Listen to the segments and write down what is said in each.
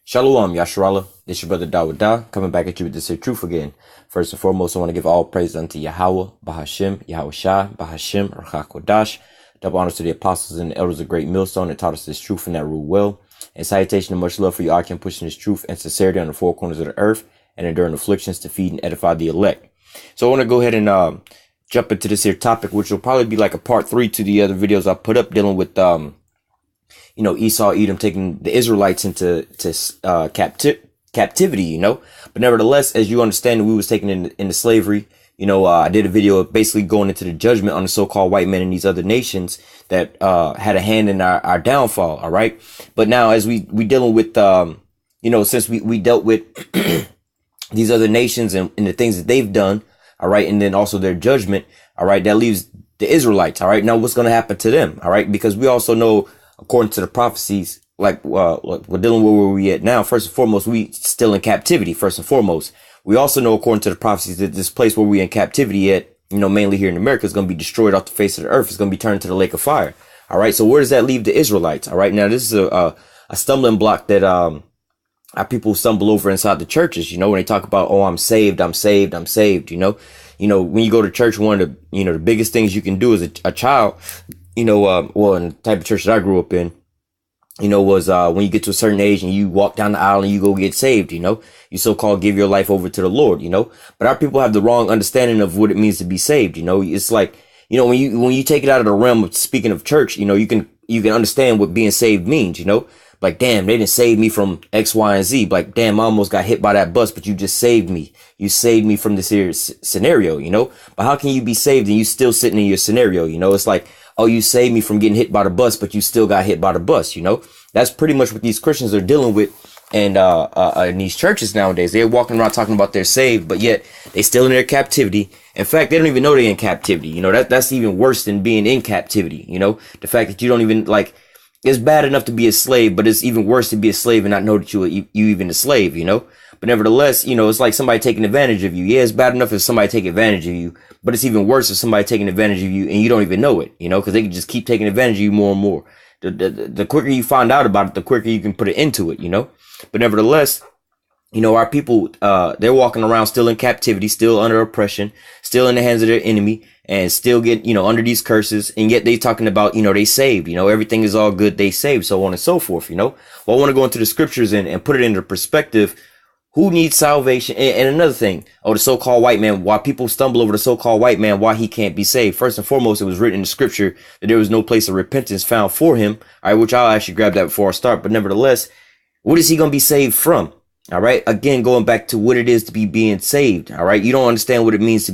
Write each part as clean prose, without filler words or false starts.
Shalom, Yasharallah. This your brother Dawudah, coming back at you with this here truth again. First and foremost, I want to give all praise unto Yahweh, Bahashim, Yahweh Shai, Bahashim, Ruach Kodash. Double honors to the apostles and the elders of Great Millstone that taught us this truth and that rule well. And salutation and much love for you, Akim, pushing this truth and sincerity on the four corners of the earth and enduring afflictions to feed and edify the elect. So I want to go ahead and jump into this here topic, which will probably be like a part 3 to the other videos I put up dealing with Esau, Edom taking the Israelites into captivity, But nevertheless, as you understand, we was taken into slavery. I did a video basically going into the judgment on the so-called white men in these other nations that had a hand in our downfall. All right. But now as we dealing with, since we dealt with these other nations and the things that they've done. All right. And then also their judgment. All right. That leaves the Israelites. All right. Now what's going to happen to them? All right. Because we also know, according to the prophecies, we're dealing with where we at now. First and foremost, we still in captivity. First and foremost, we also know, according to the prophecies, that this place where we in captivity at, mainly here in America, is going to be destroyed off the face of the earth. It's going to be turned to the lake of fire. All right. So where does that leave the Israelites? All right. Now, this is a stumbling block that our people stumble over inside the churches. When they talk about, oh, I'm saved, I'm saved, I'm saved. When you go to church, one of the the biggest things you can do as a child. In the type of church that I grew up in, was when you get to a certain age and you walk down the aisle and you go get saved, you so-called give your life over to the Lord, but our people have the wrong understanding of what it means to be saved. It's like, when you take it out of the realm of speaking of church, you can understand what being saved means, like, damn, they didn't save me from X, Y, and Z. Like, damn, I almost got hit by that bus, but you just saved me. You saved me from this here scenario, but how can you be saved and you still sitting in your scenario? It's like, oh, you saved me from getting hit by the bus, but you still got hit by the bus, That's pretty much what these Christians are dealing with. And in these churches nowadays, they're walking around talking about they're saved, but yet they still in their captivity. In fact, they don't even know they're in captivity. That's even worse than being in captivity. The fact that you don't even it's bad enough to be a slave, but it's even worse to be a slave and not know that you even a slave, But nevertheless, it's like somebody taking advantage of you. Yeah, it's bad enough if somebody take advantage of you, but it's even worse if somebody taking advantage of you and you don't even know it, because they can just keep taking advantage of you more and more. The quicker you find out about it, the quicker you can put it into it, But nevertheless, our people, they're walking around still in captivity, still under oppression, still in the hands of their enemy, and still get, under these curses. And yet they talking about, they saved, everything is all good. They saved, so on and so forth, Well, I want to go into the scriptures and put it into perspective. Who needs salvation? And another thing, the so-called white man, why people stumble over the so-called white man, why he can't be saved. First and foremost, it was written in the scripture that there was no place of repentance found for him. All right, which I'll actually grab that before I start. But nevertheless, what is he going to be saved from? All right. Again, going back to what it is to be being saved. All right. You don't understand what it means to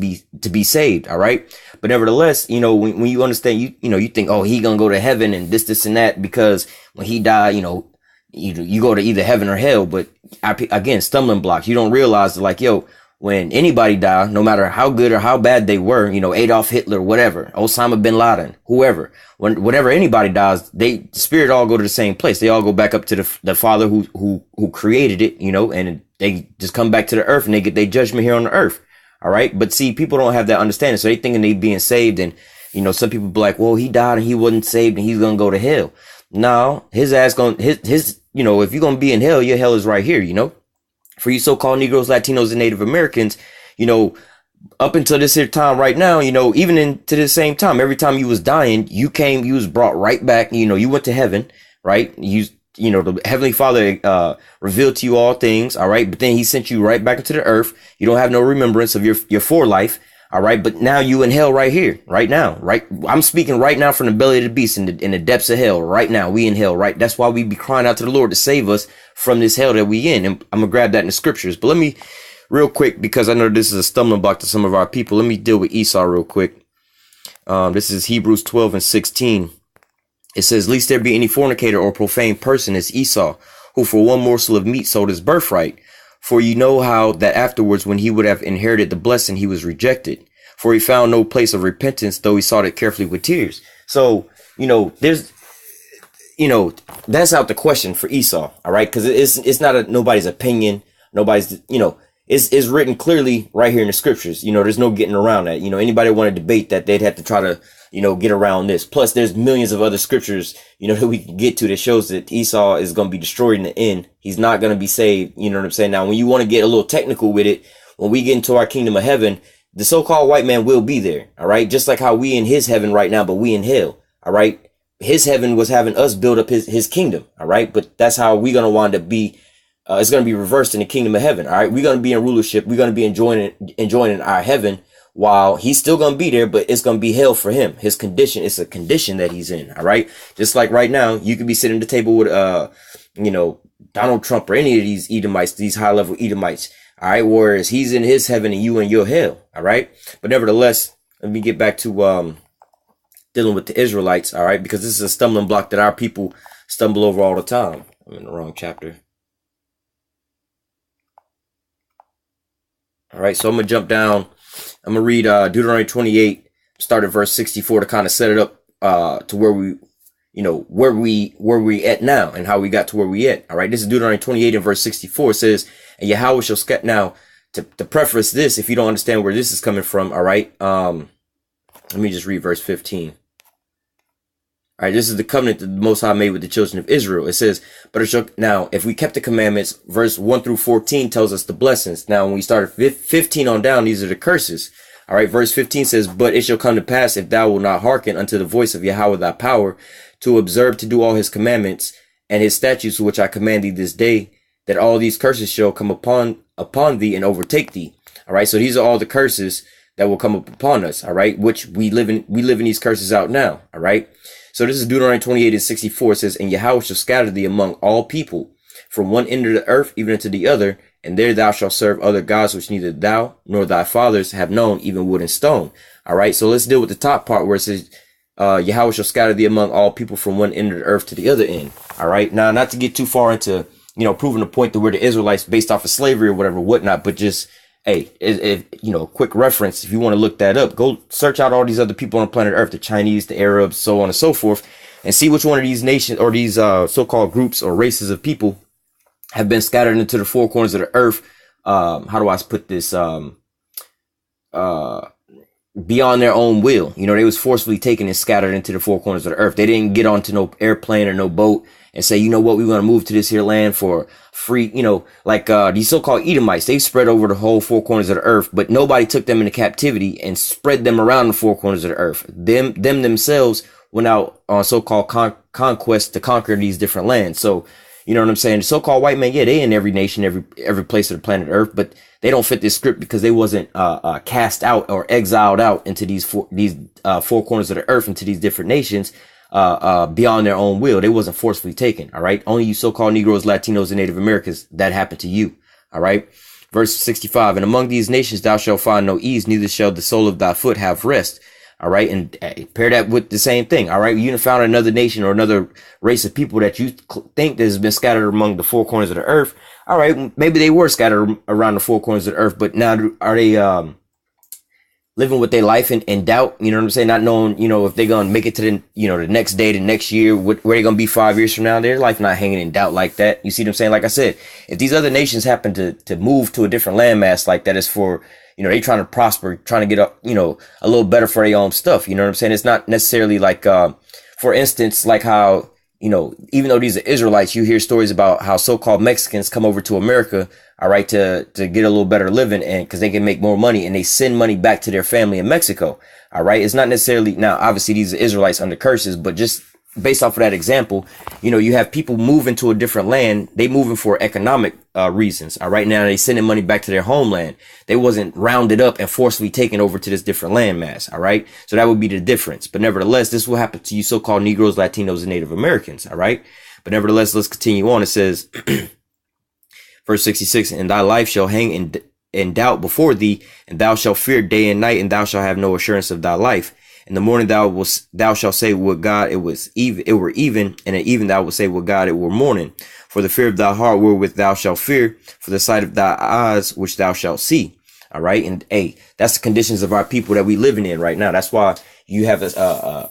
be saved. All right. But nevertheless, when you understand, you think, oh, he going to go to heaven and this and that, because when he died, you go to either heaven or hell. But again, stumbling blocks. You don't realize that, when anybody die, no matter how good or how bad they were, Adolf Hitler, whatever, Osama bin Laden, whoever, whenever anybody dies, the spirit all go to the same place. They all go back up to the Father who created it, and they just come back to the earth and they get their judgment here on the earth. All right. But see, people don't have that understanding. So they thinking they being saved. And, some people be like, well, he died and he wasn't saved and he's going to go to hell. No, his ass if you're going to be in hell, your hell is right here, For you so-called Negroes, Latinos, and Native Americans, up until this here time right now, even into the same time, every time you was dying, you was brought right back, you went to heaven, right? The Heavenly Father revealed to you all things, all right? But then he sent you right back into the earth. You don't have no remembrance of your forelife, all right? But now you in hell right here, right now, right? I'm speaking right now from the belly of the beast in the depths of hell right now. We in hell, right? That's why we be crying out to the Lord to save us from this hell that we in. And I'm going to grab that in the scriptures. But let me real quick, because I know this is a stumbling block to some of our people. Let me deal with Esau real quick. This is Hebrews 12:16. It says, "Lest there be any fornicator or profane person as Esau, who for one morsel of meat sold his birthright. For you know how that afterwards, when he would have inherited the blessing, he was rejected. For he found no place of repentance, though he sought it carefully with tears." So, there's, that's out the question for Esau. All right. Cause it's not nobody's opinion. Nobody's, It's written clearly right here in the scriptures. You know, there's no getting around that. You know, anybody want to debate that, they'd have to try to, you know, get around this. Plus, there's millions of other scriptures, you know, that we can get to that shows that Esau is going to be destroyed in the end. He's not going to be saved. You know what I'm saying? Now, when you want to get a little technical with it, when we get into our kingdom of heaven, the so-called white man will be there. All right. Just like how we in his heaven right now, but we in hell. All right. His heaven was having us build up his kingdom. All right. But that's how we're going to wind up be. It's going to be reversed in the kingdom of heaven. All right. We're going to be in rulership. We're going to be enjoying our heaven while he's still going to be there, but it's going to be hell for him. His condition, it's a condition that he's in. All right. Just like right now, you could be sitting at the table with, you know, Donald Trump or any of these Edomites, these high level Edomites. All right. Whereas he's in his heaven and you in your hell. All right. But nevertheless, let me get back to, dealing with the Israelites. All right. Because this is a stumbling block that our people stumble over all the time. I'm in the wrong chapter. All right, so I'm going to jump down. I'm going to read Deuteronomy 28, start at verse 64 to kind of set it up to where we, you know, where we at now and how we got to where we at. All right, this is Deuteronomy 28 and verse 64. It says, and Yahweh shall scatter. Now, to preface this, if you don't understand where this is coming from, all right, let me just read verse 15. All right, this is the covenant that the Most High made with the children of Israel. It says, but it shall, now, if we kept the commandments, verse 1 through 14 tells us the blessings. Now, when we started 15 on down, these are the curses. All right, verse 15 says, but it shall come to pass if thou wilt not hearken unto the voice of Yahweh thy power, to observe to do all his commandments and his statutes which I command thee this day, that all these curses shall come upon thee and overtake thee. All right, so these are all the curses that will come up upon us. All right, which we live in these curses out now. All right. So this is Deuteronomy 28 and 64. It says, and Yahweh shall scatter thee among all people, from one end of the earth even unto the other, and there thou shalt serve other gods which neither thou nor thy fathers have known, even wood and stone. All right, so let's deal with the top part where it says, Yahweh shall scatter thee among all people from one end of the earth to the other end. All right, now not to get too far into, you know, proving the point that we're the Israelites based off of slavery or whatever, whatnot, but just, hey, if you know, quick reference, if you want to look that up, go search out all these other people on planet Earth, the Chinese, the Arabs, so on and so forth, and see which one of these nations or these so-called groups or races of people have been scattered into the four corners of the earth. How do I put this? Beyond their own will. You know, they was forcefully taken and scattered into the four corners of the earth. They didn't get onto no airplane or no boat and say, you know what, we're going to move to this here land for free. You know, like these so-called Edomites, they spread over the whole four corners of the earth, but nobody took them into captivity and spread them around the four corners of the earth. Them themselves went out on so-called conquest to conquer these different lands. So, you know what I'm saying? The so-called white man, yeah, they in every nation, every place of the planet Earth, but they don't fit this script because they wasn't cast out or exiled out into these four corners of the earth, into these different nations beyond their own will. They wasn't forcefully taken. All right. Only you so-called Negroes, Latinos, and Native Americans, that happened to you. All right. Verse 65, and among these nations thou shalt find no ease, neither shall the sole of thy foot have rest. All right. And pair that with the same thing. All right. You found another nation or another race of people that you think that has been scattered among the four corners of the earth. All right. Maybe they were scattered around the four corners of the earth, but now are they, living with their life in doubt? You know what I'm saying? Not knowing, you know, if they're going to make it to the, you know, the next day, the next year, where they're going to be 5 years from now. Their life not hanging in doubt like that. You see what I'm saying? Like I said, if these other nations happen to move to a different landmass like that, is for, you know, they trying to prosper, trying to get up, you know, a little better for their own stuff. You know what I'm saying? It's not necessarily like, for instance, like how, you know, even though these are Israelites, you hear stories about how so-called Mexicans come over to America, all right, to get a little better living, and because they can make more money, and they send money back to their family in Mexico. All right. It's not necessarily, now, obviously these are Israelites under curses, but just based off of that example, you know, you have people moving to a different land. They moving for economic reasons. All right. Now they sending money back to their homeland. They wasn't rounded up and forcibly taken over to this different landmass. All right. So that would be the difference. But nevertheless, this will happen to you so-called Negroes, Latinos, and Native Americans. All right. But nevertheless, let's continue on. It says, verse 66, and thy life shall hang in doubt before thee, and thou shalt fear day and night, and thou shalt have no assurance of thy life. In the morning thou shalt say, would God it were even, and at even thou wilt say, would God it were morning. For the fear of thy heart wherewith thou shalt fear, for the sight of thy eyes which thou shalt see. All right. And hey, that's the conditions of our people that we living in right now. That's why you have a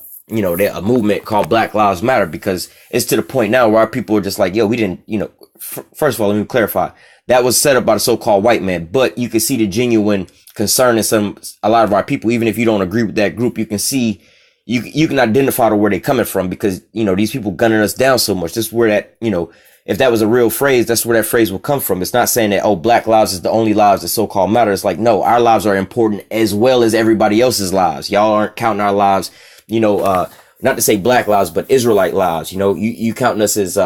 movement called Black Lives Matter, because it's to the point now where our people are just like, yo, we didn't, you know, first of all, let me clarify. That was set up by the so-called white man, but you can see the genuine concern in a lot of our people. Even if you don't agree with that group, you can see, you can identify to where they're coming from, because, you know, these people gunning us down so much. This is where that, you know, if that was a real phrase, that's where that phrase will come from. It's not saying that, oh, black lives is the only lives that so-called matter. It's like, no, our lives are important as well as everybody else's lives. Y'all aren't counting our lives, you know, not to say black lives, but Israelite lives. You know, you counting us as,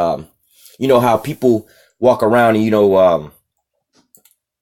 you know, how people walk around and, you know,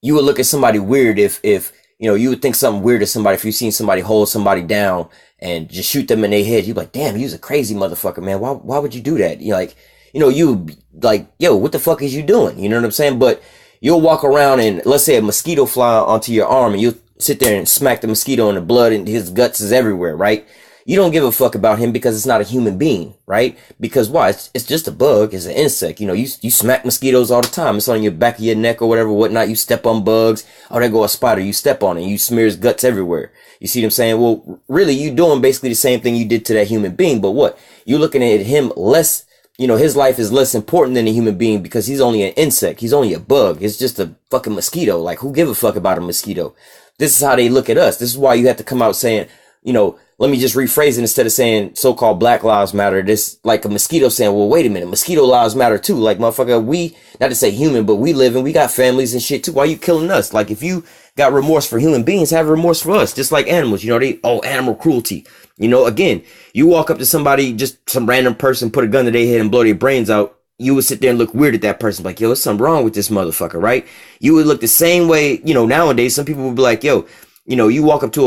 you would look at somebody weird if, you know, you would think something weird to somebody if you seen somebody hold somebody down and just shoot them in their head. You'd be like, damn, you's a crazy motherfucker, man. Why would you do that? You're like, you know, you like, yo, what the fuck is you doing? You know what I'm saying? But you'll walk around and let's say a mosquito fly onto your arm and you'll sit there and smack the mosquito in the blood and his guts is everywhere, right? You don't give a fuck about him because it's not a human being, right? Because why? It's just a bug. It's an insect. You know, you smack mosquitoes all the time. It's on your back of your neck or whatever, whatnot. You step on bugs. Oh, there go a spider. You step on it. You smear his guts everywhere. You see what I'm saying? Well, really, you doing basically the same thing you did to that human being. But what? You're looking at him less, you know, his life is less important than a human being because he's only an insect. He's only a bug. It's just a fucking mosquito. Like, who give a fuck about a mosquito? This is how they look at us. This is why you have to come out saying, you know, let me just rephrase it instead of saying so-called black lives matter. This like a mosquito saying, well, wait a minute, mosquito lives matter too. Like, motherfucker, we, not to say human, but we live and we got families and shit too. Why are you killing us? Like, if you got remorse for human beings, have remorse for us. Just like animals, you know, animal cruelty. You know, again, you walk up to somebody, just some random person, put a gun to their head and blow their brains out. You would sit there and look weird at that person. Like, yo, there's something wrong with this motherfucker, right? You would look the same way, you know, nowadays, some people would be like, yo, you know, you walk up to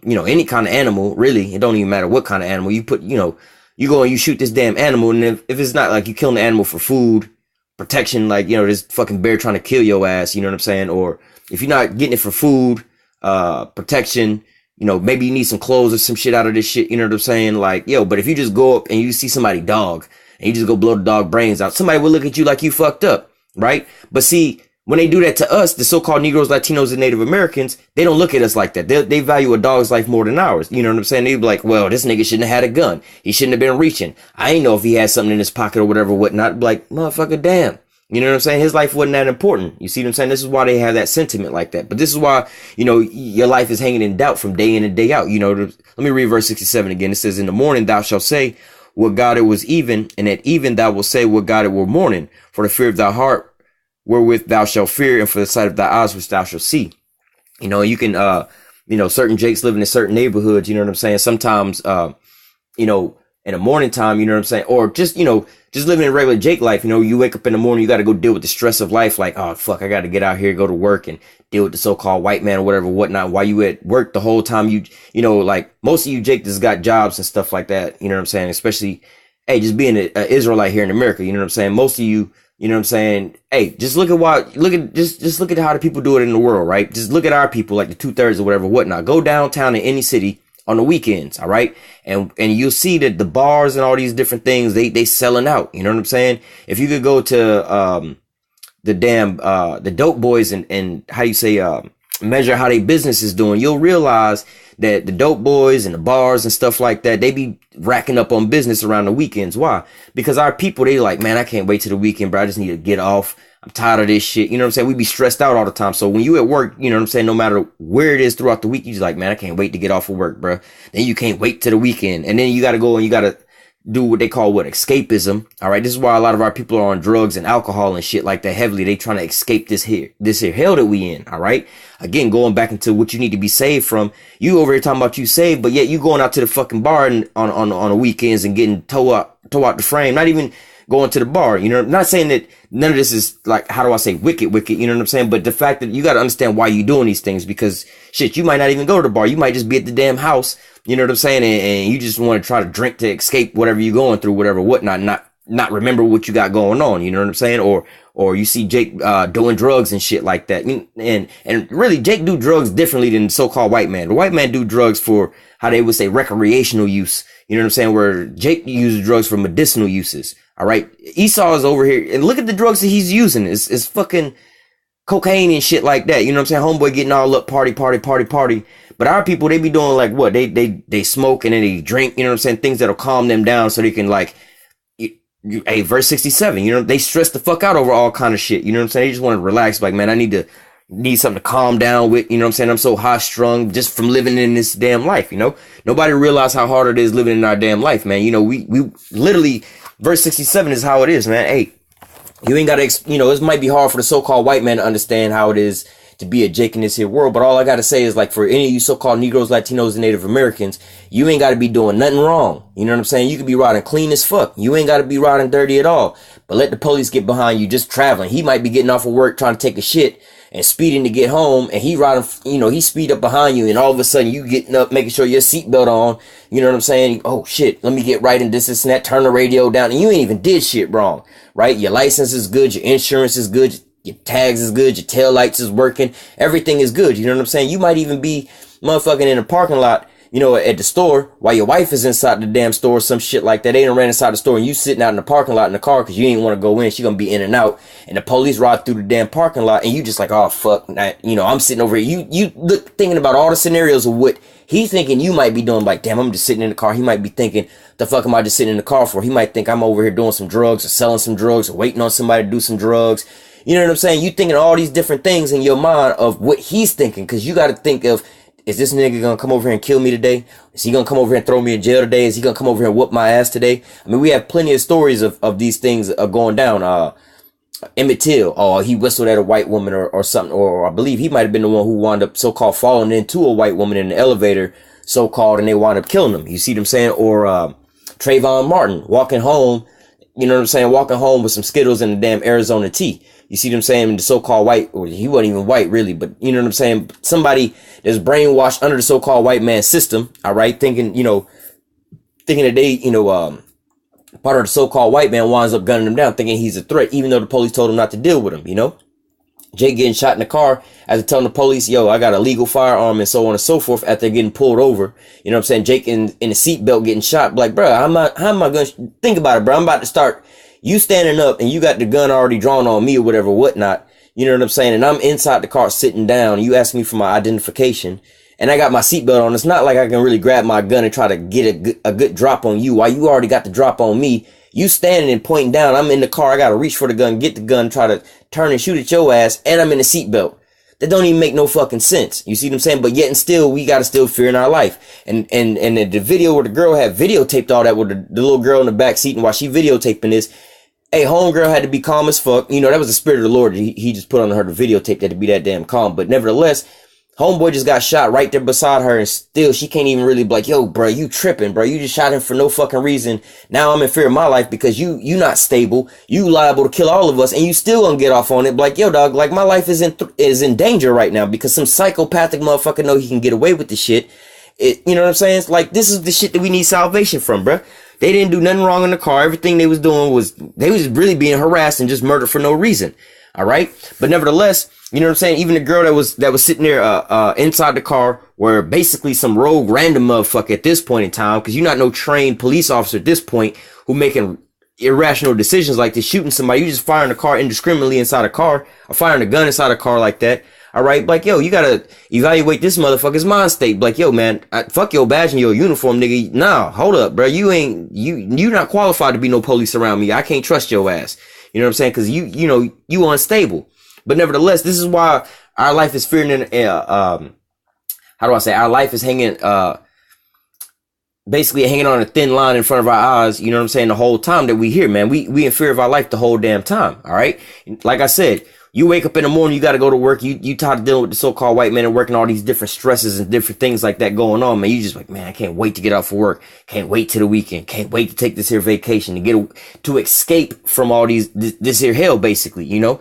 you know, any kind of animal, really, it don't even matter what kind of animal, you put, you know, you go and you shoot this damn animal, and if it's not like you killing the animal for food, protection, like, you know, this fucking bear trying to kill your ass, you know what I'm saying? Or if you're not getting it for food, protection, you know, maybe you need some clothes or some shit out of this shit, you know what I'm saying? Like, yo, but if you just go up and you see somebody dog, and you just go blow the dog brains out, somebody will look at you like you fucked up, right? But see, when they do that to us, the so-called Negroes, Latinos, and Native Americans, they don't look at us like that. They value a dog's life more than ours. You know what I'm saying? They be like, well, this nigga shouldn't have had a gun. He shouldn't have been reaching. I ain't know if he had something in his pocket or whatever, whatnot. Like, motherfucker, damn. You know what I'm saying? His life wasn't that important. You see what I'm saying? This is why they have that sentiment like that. But this is why, you know, your life is hanging in doubt from day in and day out. You know, let me read verse 67 again. It says, in the morning thou shalt say, what God it was even, and at even thou wilt say, what God it were morning, for the fear of thy heart wherewith thou shalt fear, and for the sight of thy eyes which thou shalt see. You know, you can, you know, certain Jakes living in certain neighborhoods, you know what I'm saying? Sometimes, you know, in the morning time, you know what I'm saying? Or just, you know, just living in regular Jake life, you know, you wake up in the morning, you got to go deal with the stress of life. Like, oh, fuck, I got to get out here, go to work and deal with the so-called white man or whatever, whatnot. While you at work the whole time, you know, like most of you Jake just got jobs and stuff like that. You know what I'm saying? Especially, hey, just being an Israelite here in America, you know what I'm saying? Most of you, you know what I'm saying? Hey, just look at just look at how the people do it in the world, right? Just look at our people, like the 2/3 or whatever, whatnot. Go downtown in any city on the weekends, all right? And you'll see that the bars and all these different things, they selling out. You know what I'm saying? If you could go to the dope boys and how you say measure how they business is doing, you'll realize that the dope boys and the bars and stuff like that, they be racking up on business around the weekends. Why? Because our people, they like, man, I can't wait till the weekend, bro. I just need to get off. I'm tired of this shit. You know what I'm saying? We be stressed out all the time. So when you at work, you know what I'm saying? No matter where it is throughout the week, you just like, man, I can't wait to get off of work, bro. Then you can't wait till the weekend. And then you got to go and you got to do what they call escapism. All right. This is why a lot of our people are on drugs and alcohol and shit like that heavily. They trying to escape this here hell that we in. All right. Again, going back into what you need to be saved from. You over here talking about you saved, but yet you going out to the fucking bar and on the weekends and getting toe out the frame. Not even going to the bar. You know, I'm not saying that none of this is like, how do I say wicked, you know what I'm saying? But the fact that you got to understand why you doing these things, because shit, you might not even go to the bar. You might just be at the damn house. You know what I'm saying? And you just want to try to drink to escape whatever you're going through, whatever, whatnot, not remember what you got going on. You know what I'm saying? Or you see Jake, doing drugs and shit like that. And really Jake do drugs differently than the so-called white man. The white man do drugs for how they would say recreational use. You know what I'm saying? Where Jake uses drugs for medicinal uses. All right. Esau is over here and look at the drugs that he's using. It's fucking cocaine and shit like that. You know what I'm saying? Homeboy getting all up, party. But our people, they be doing like what? They smoke and then they drink, you know what I'm saying? Things that'll calm them down so they can like, Hey, verse 67, you know, they stress the fuck out over all kind of shit. You know what I'm saying? They just want to relax. Like, man, I need something to calm down with. You know what I'm saying? I'm so high strung just from living in this damn life. You know, nobody realize how hard it is living in our damn life, man. You know, we literally, verse 67 is how it is, man. Hey, you ain't gotta, you know, this might be hard for the so-called white man to understand how it is to be a Jake in this here world. But all I gotta say is, like, for any of you so-called Negroes, Latinos, and Native Americans, you ain't gotta be doing nothing wrong. You know what I'm saying? You could be riding clean as fuck. You ain't gotta be riding dirty at all. But let the police get behind you just traveling. He might be getting off of work trying to take a shit and speeding to get home, and he riding, you know, he speed up behind you, and all of a sudden you getting up, making sure your seatbelt on. You know what I'm saying? Oh shit, let me get right in this and that, turn the radio down, and you ain't even did shit wrong, right? Your license is good, your insurance is good, your tags is good, your tail lights is working, everything is good. You know what I'm saying? You might even be motherfucking in a parking lot, you know, at the store, while your wife is inside the damn store, some shit like that. They done ran inside the store, and you sitting out in the parking lot in the car because you ain't want to go in. She gonna be in and out, and the police ride through the damn parking lot, and you just like, oh fuck, you know, I'm sitting over here. You look thinking about all the scenarios of what he's thinking you might be doing. Like, damn, I'm just sitting in the car. He might be thinking, the fuck am I just sitting in the car for? He might think I'm over here doing some drugs or selling some drugs or waiting on somebody to do some drugs. You know what I'm saying? You thinking all these different things in your mind of what he's thinking, because you got to think of, is this nigga gonna come over here and kill me today? Is he gonna come over here and throw me in jail today? Is he gonna come over here and whoop my ass today? I mean, we have plenty of stories of these things going down. Emmett Till, oh, he whistled at a white woman or something, or I believe he might have been the one who wound up so-called falling into a white woman in the elevator, so-called, and they wound up killing him. You see what I'm saying? Or Trayvon Martin walking home, you know what I'm saying? Walking home with some Skittles and a damn Arizona tea. You see what I'm saying? The so-called white, or he wasn't even white really, but you know what I'm saying? Somebody that's brainwashed under the so-called white man system, all right? Thinking that they, you know, part of the so-called white man winds up gunning him down, thinking he's a threat, even though the police told him not to deal with him, you know? Jake getting shot in the car after telling the police, yo, I got a legal firearm and so on and so forth after getting pulled over. You know what I'm saying? Jake in the seatbelt getting shot. Like, bro, how am I going to think about it, bro? I'm about to start, you standing up and you got the gun already drawn on me or whatever, whatnot. You know what I'm saying? And I'm inside the car sitting down. You ask me for my identification and I got my seatbelt on. It's not like I can really grab my gun and try to get a good drop on you while you already got the drop on me. You standing and pointing down. I'm in the car. I got to reach for the gun, get the gun, try to turn and shoot at your ass. And I'm in a seatbelt. That don't even make no fucking sense. You see what I'm saying? But yet and still, we got to still fear in our life. And the video where the girl had videotaped all that with the little girl in the back seat, and while she videotaping this, hey, homegirl had to be calm as fuck. You know, that was the spirit of the Lord. He just put on her to videotape that to be that damn calm. But nevertheless, homeboy just got shot right there beside her, and still she can't even really be like, yo, bro, you tripping, bro. You just shot him for no fucking reason. Now I'm in fear of my life because you not stable. You liable to kill all of us, and you still gonna get off on it. Like, yo, dog, like my life is in danger right now because some psychopathic motherfucker know he can get away with the shit. You know what I'm saying? It's like, this is the shit that we need salvation from, bro. They didn't do nothing wrong in the car. Everything they was doing was, they was really being harassed and just murdered for no reason. All right. But nevertheless, you know what I'm saying? Even the girl that was sitting there, inside the car where basically some rogue random motherfucker at this point in time, cause you're not no trained police officer at this point who making irrational decisions like this, shooting somebody. You just firing a car indiscriminately inside a car or firing a gun inside a car like that. All right. Like, yo, you gotta evaluate this motherfucker's mind state. Like, yo, man, fuck your badge and your uniform, nigga. Nah, hold up, bro. You not qualified to be no police around me. I can't trust your ass. You know what I'm saying? Cause you unstable. But nevertheless, this is why our life is fearing how do I say? Our life is hanging, basically hanging on a thin line in front of our eyes. You know what I'm saying? The whole time that we here, man, we in fear of our life the whole damn time. All right. Like I said, you wake up in the morning, you got to go to work. You tired of dealing with the so-called white man and working all these different stresses and different things like that going on, man. You just like, man, I can't wait to get off of work. Can't wait to the weekend. Can't wait to take this here vacation to escape from all this here hell, basically, you know?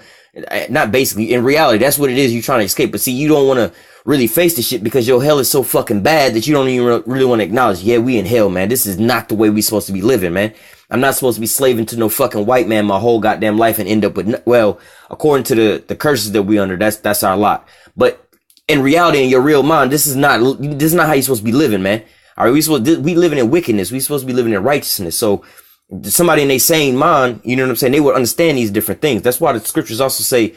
Not basically, in reality, that's what it is. You're trying to escape. But see, you don't want to really face the shit because your hell is so fucking bad that you don't even really want to acknowledge, yeah, we in hell, man. This is not the way we supposed to be living, man. I'm not supposed to be slaving to no fucking white man my whole goddamn life and end up with, well, according to the curses that we under, that's our lot. But in reality, in your real mind, this is not how you're supposed to be living, man. All right, we living in wickedness. We supposed to be living in righteousness. So somebody in their sane mind, you know what I'm saying, they would understand these different things. That's why the scriptures also say,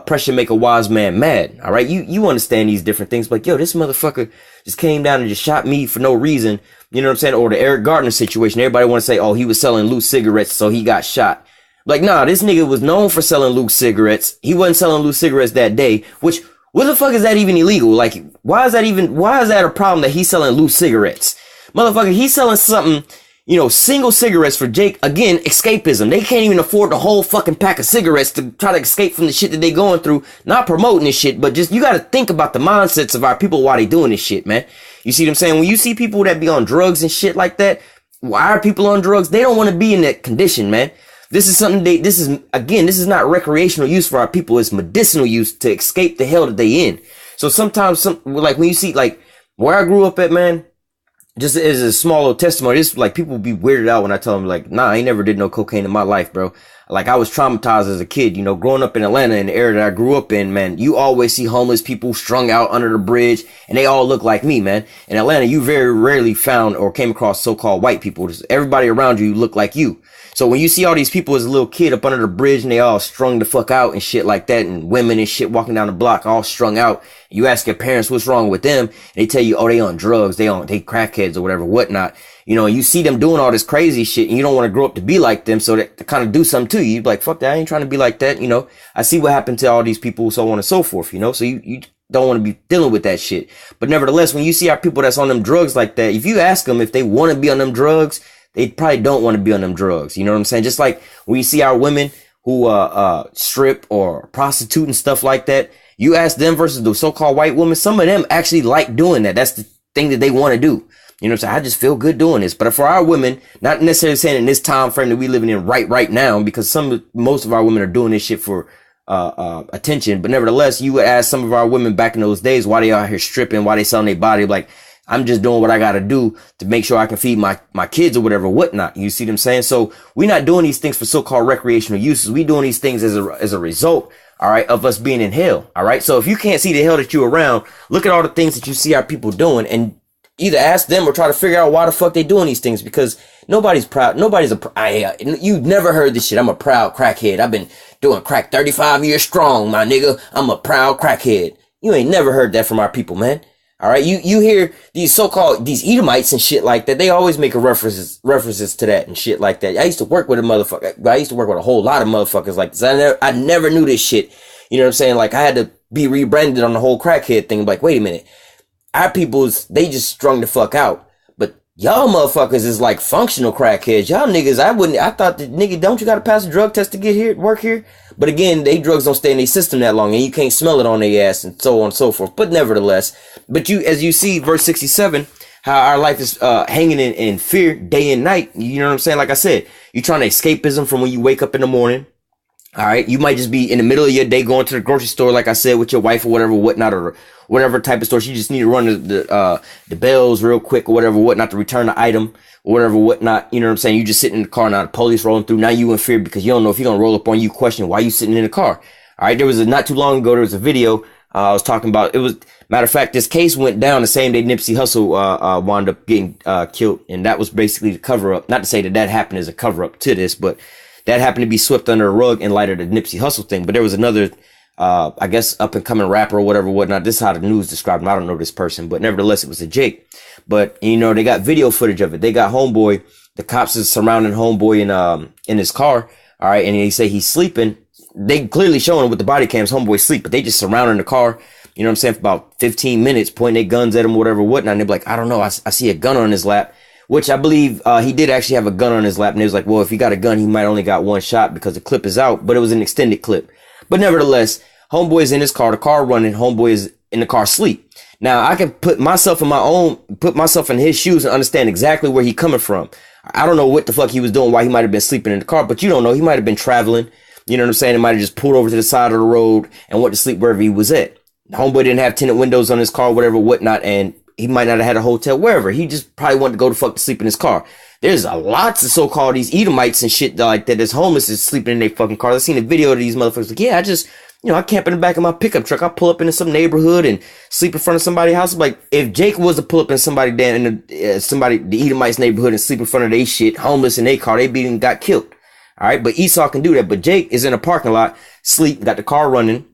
pressure make a wise man mad. All right. You understand these different things. Like, yo, this motherfucker just came down and just shot me for no reason. You know what I'm saying? Or the Eric Gardner situation. Everybody want to say, oh, he was selling loose cigarettes, so he got shot. Like, nah, this nigga was known for selling loose cigarettes. He wasn't selling loose cigarettes that day, which, what the fuck is that even illegal? Like, why is that a problem that he's selling loose cigarettes? Motherfucker, he's selling something, you know, single cigarettes for Jake. Again, escapism. They can't even afford the whole fucking pack of cigarettes to try to escape from the shit that they going through. Not promoting this shit, but just, you gotta think about the mindsets of our people while they doing this shit, man. You see what I'm saying? When you see people that be on drugs and shit like that, why are people on drugs? They don't want to be in that condition, man. This is something this is not recreational use for our people. It's medicinal use to escape the hell that they in. So sometimes, like when you see, like where I grew up at, man, just as a small little testimony, it's like people be weirded out when I tell them, like, nah, I ain't never did no cocaine in my life, bro. Like, I was traumatized as a kid, you know, growing up in Atlanta, in the area that I grew up in, man. You always see homeless people strung out under the bridge, and they all look like me, man. In Atlanta, you very rarely found or came across so-called white people. Just everybody around you look like you. So when you see all these people as a little kid up under the bridge and they all strung the fuck out and shit like that, and women and shit walking down the block all strung out, you ask your parents what's wrong with them, and they tell you, oh, they on drugs, they crackheads or whatever, whatnot. You know, you see them doing all this crazy shit and you don't want to grow up to be like them, so that to kind of do something to you. You're like, fuck that, I ain't trying to be like that, you know. I see what happened to all these people, so on and so forth, you know. So you don't want to be dealing with that shit. But nevertheless, when you see our people that's on them drugs like that, if you ask them if they want to be on them drugs, they probably don't want to be on them drugs. You know what I'm saying? Just like when you see our women who strip or prostitute and stuff like that, you ask them versus the so-called white women, some of them actually like doing that. That's the thing that they want to do. You know what I'm saying? I just feel good doing this. But for our women, not necessarily saying in this time frame that we living in right now, because most of our women are doing this shit for attention. But nevertheless, you would ask some of our women back in those days why they out here stripping, why they selling their body. Like, I'm just doing what I got to do to make sure I can feed my kids or whatever, whatnot. You see what I'm saying? So we're not doing these things for so-called recreational uses. We doing these things as a result, all right, of us being in hell. All right. So if you can't see the hell that you're around, look at all the things that you see our people doing and either ask them or try to figure out why the fuck they doing these things, because nobody's proud. You've never heard this shit. I'm a proud crackhead. I've been doing crack 35 years strong, my nigga. I'm a proud crackhead. You ain't never heard that from our people, man. All right. You hear these so-called, these Edomites and shit like that. They always make references to that and shit like that. I used to work with a motherfucker. I used to work with a whole lot of motherfuckers like this. I never knew this shit. You know what I'm saying? Like, I had to be rebranded on the whole crackhead thing. Like, wait a minute. Our people's, they just strung the fuck out. But y'all motherfuckers is like functional crackheads. Y'all niggas, I thought that, nigga, don't you gotta pass a drug test to get here, work here? But again, they drugs don't stay in their system that long and you can't smell it on their ass and so on and so forth. But nevertheless, as you see, verse 67, how our life is hanging in fear day and night. You know what I'm saying? Like I said, you're trying to escapism from when you wake up in the morning. All right. You might just be in the middle of your day going to the grocery store, like I said, with your wife or whatever, whatnot, or whatever type of store. You just need to run the bells real quick or whatever, whatnot, to return the item or whatever, whatnot. You know what I'm saying? You just sitting in the car now, the police rolling through. Now you in fear because you don't know if you're going to roll up on you, question why you sitting in the car. All right. Not too long ago, there was a video I was talking about. It was, matter of fact, this case went down the same day Nipsey Hussle wound up getting killed. And that was basically the cover up. Not to say that happened as a cover up to this, but that happened to be swept under a rug in light of the Nipsey Hussle thing. But there was another, I guess, up and coming rapper or whatever, whatnot. This is how the news described him. I don't know this person, but nevertheless, it was a Jake. But, you know, they got video footage of it. They got Homeboy. The cops is surrounding Homeboy in his car. All right. And they say he's sleeping. They clearly showing with the body cams, Homeboy sleep, but they just surrounding the car. You know what I'm saying? For about 15 minutes, pointing their guns at him, whatever, whatnot. And they're like, I don't know. I see a gun on his lap. Which I believe he did actually have a gun on his lap. And he was like, well, if he got a gun, he might only got one shot because the clip is out. But it was an extended clip. But nevertheless, Homeboy is in his car, the car running. Homeboy is in the car asleep. Now, I can put myself in his shoes and understand exactly where he coming from. I don't know what the fuck he was doing, why he might have been sleeping in the car. But you don't know. He might have been traveling. You know what I'm saying? He might have just pulled over to the side of the road and went to sleep wherever he was at. Homeboy didn't have tinted windows on his car, whatever, whatnot. And he might not have had a hotel, wherever. He just probably wanted to go to fuck to sleep in his car. There's lots of so-called these Edomites and shit like that. This homeless is sleeping in their fucking cars. I've seen a video of these motherfuckers like, yeah, I camp in the back of my pickup truck. I pull up into some neighborhood and sleep in front of somebody's house. Like, if Jake was to pull up in somebody down in the Edomites neighborhood and sleep in front of their shit, homeless in their car, they beat and got killed. All right. But Esau can do that. But Jake is in a parking lot, sleep, got the car running.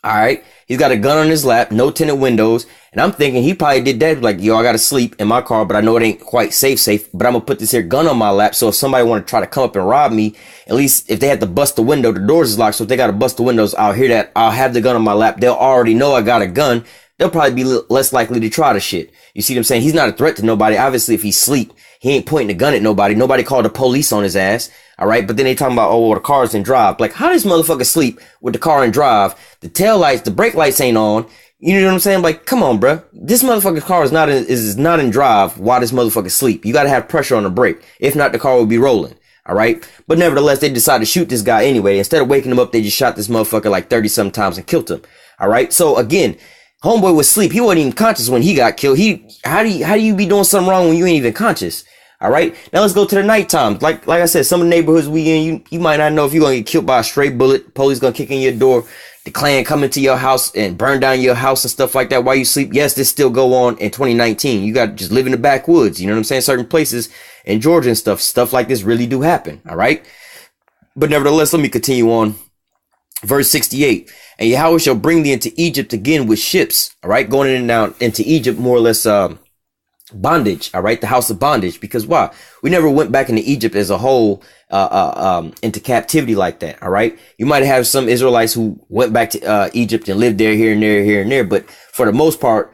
All right. He's got a gun on his lap, no tinted windows. And I'm thinking he probably did that. Like, yo, I got to sleep in my car, but I know it ain't quite safe. But I'm going to put this here gun on my lap. So if somebody want to try to come up and rob me, at least if they had to bust the window, the doors is locked. So if they got to bust the windows, I'll hear that. I'll have the gun on my lap. They'll already know I got a gun. They'll probably be less likely to try the shit. You see what I'm saying? He's not a threat to nobody. Obviously, if he's asleep, he ain't pointing a gun at nobody. Nobody called the police on his ass. All right. But then they talking about, oh, well, the car's in drive. Like, how does motherfucker sleep with the car in drive? The tail lights, the brake lights ain't on. You know what I'm saying? Like, come on, bruh. This motherfucker's car is not in drive while this motherfucker sleep. You got to have pressure on the brake. If not, the car will be rolling. All right. But nevertheless, they decided to shoot this guy anyway. Instead of waking him up, they just shot this motherfucker like 30 some times and killed him. All right. So again, homeboy was asleep. He wasn't even conscious when he got killed. How do you be doing something wrong when you ain't even conscious? All right. Now let's go to the nighttime. Like I said, some of the neighborhoods we in, you might not know if you're going to get killed by a stray bullet. Police going to kick in your door. The Klan come into your house and burn down your house and stuff like that while you sleep. Yes, this still go on in 2019. You got to just live in the backwoods. You know what I'm saying? Certain places in Georgia and stuff like this really do happen. All right. But nevertheless, let me continue on. Verse 68. And Yahweh shall bring thee into Egypt again with ships. All right. Going in and out into Egypt, more or less, bondage. All right. The house of bondage. Because why? We never went back into Egypt as a whole, into captivity like that. All right. You might have some Israelites who went back to, Egypt and lived there, here and there. But for the most part,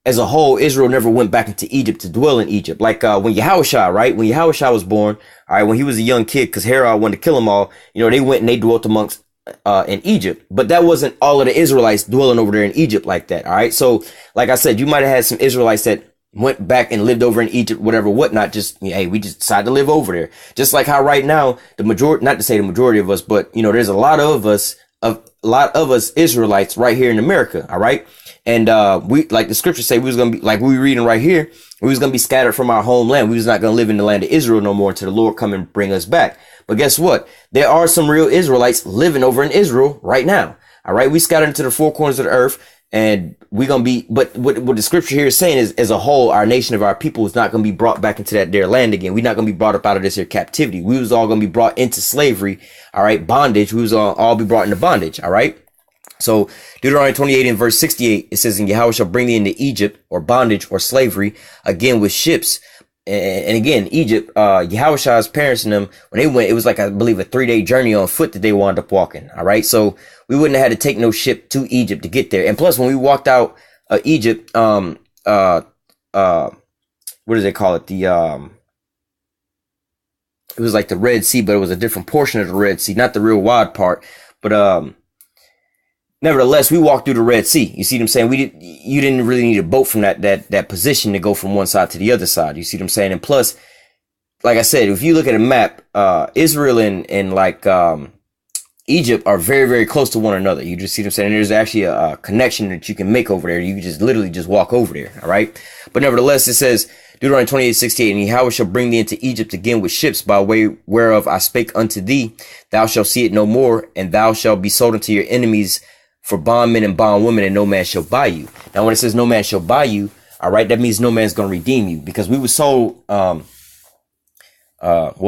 as a whole, Israel never went back into Egypt to dwell in Egypt. Like, when Yahushua, right? When Yahushua was born, all right, when he was a young kid, because Herod wanted to kill them all, you know, they went and they dwelt amongst, in Egypt, but that wasn't all of the Israelites dwelling over there in Egypt like that. All right. So, like I said, you might have had some Israelites that went back and lived over in Egypt, whatever, whatnot. Just, hey, we just decided to live over there. Just like how right now, the majority, not to say the majority of us, but you know, there's a lot of us Israelites right here in America. All right. And, we, like the scriptures say, we was going to be, like we reading right here, we was going to be scattered from our homeland. We was not going to live in the land of Israel no more until the Lord come and bring us back. But guess what? There are some real Israelites living over in Israel right now. All right. We scattered into the four corners of the earth. And we're going to be, but what the scripture here is saying is, as a whole, our nation of our people is not going to be brought back into their land again. We're not going to be brought up out of this here captivity. We was all going to be brought into slavery. All right. Bondage. We was all be brought into bondage. All right. So Deuteronomy 28 and verse 68, it says, and Yahweh shall bring thee into Egypt or bondage or slavery again with ships. And again, Egypt, Yahushua's parents and them, when they went, it was like, I believe, a 3-day journey on foot that they wound up walking. All right. So we wouldn't have had to take no ship to Egypt to get there. And plus, when we walked out Egypt, what do they call it? It was like the Red Sea, but it was a different portion of the Red Sea, not the real wide part. But nevertheless, we walked through the Red Sea. You see what I'm saying? You didn't really need a boat from that position to go from one side to the other side. You see what I'm saying? And plus, like I said, if you look at a map, Israel and like, Egypt are very, very close to one another. You just see what I'm saying? And there's actually a connection that you can make over there. You can just literally just walk over there. All right. But nevertheless, it says Deuteronomy 28:68, and Yahweh shall bring thee into Egypt again with ships by way whereof I spake unto thee. Thou shalt see it no more, and thou shalt be sold unto your enemies for bondmen and bondwomen, and no man shall buy you. Now, when it says no man shall buy you, all right, that means no man's going to redeem you, because we were sold, well,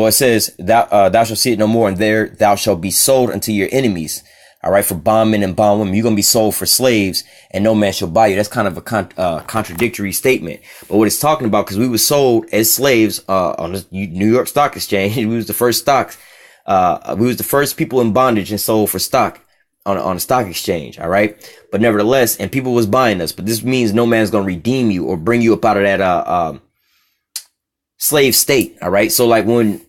it says thou shalt see it no more, and there thou shalt be sold unto your enemies. All right. For bondmen and bondwomen, you're going to be sold for slaves, and no man shall buy you. That's kind of a contradictory statement. But what it's talking about, because we were sold as slaves, on the New York Stock Exchange. We was the first stock, we was the first people in bondage and sold for stock on a stock exchange. All right. But nevertheless, and people was buying us, but this means no man's going to redeem you or bring you up out of that, slave state. All right. So like when,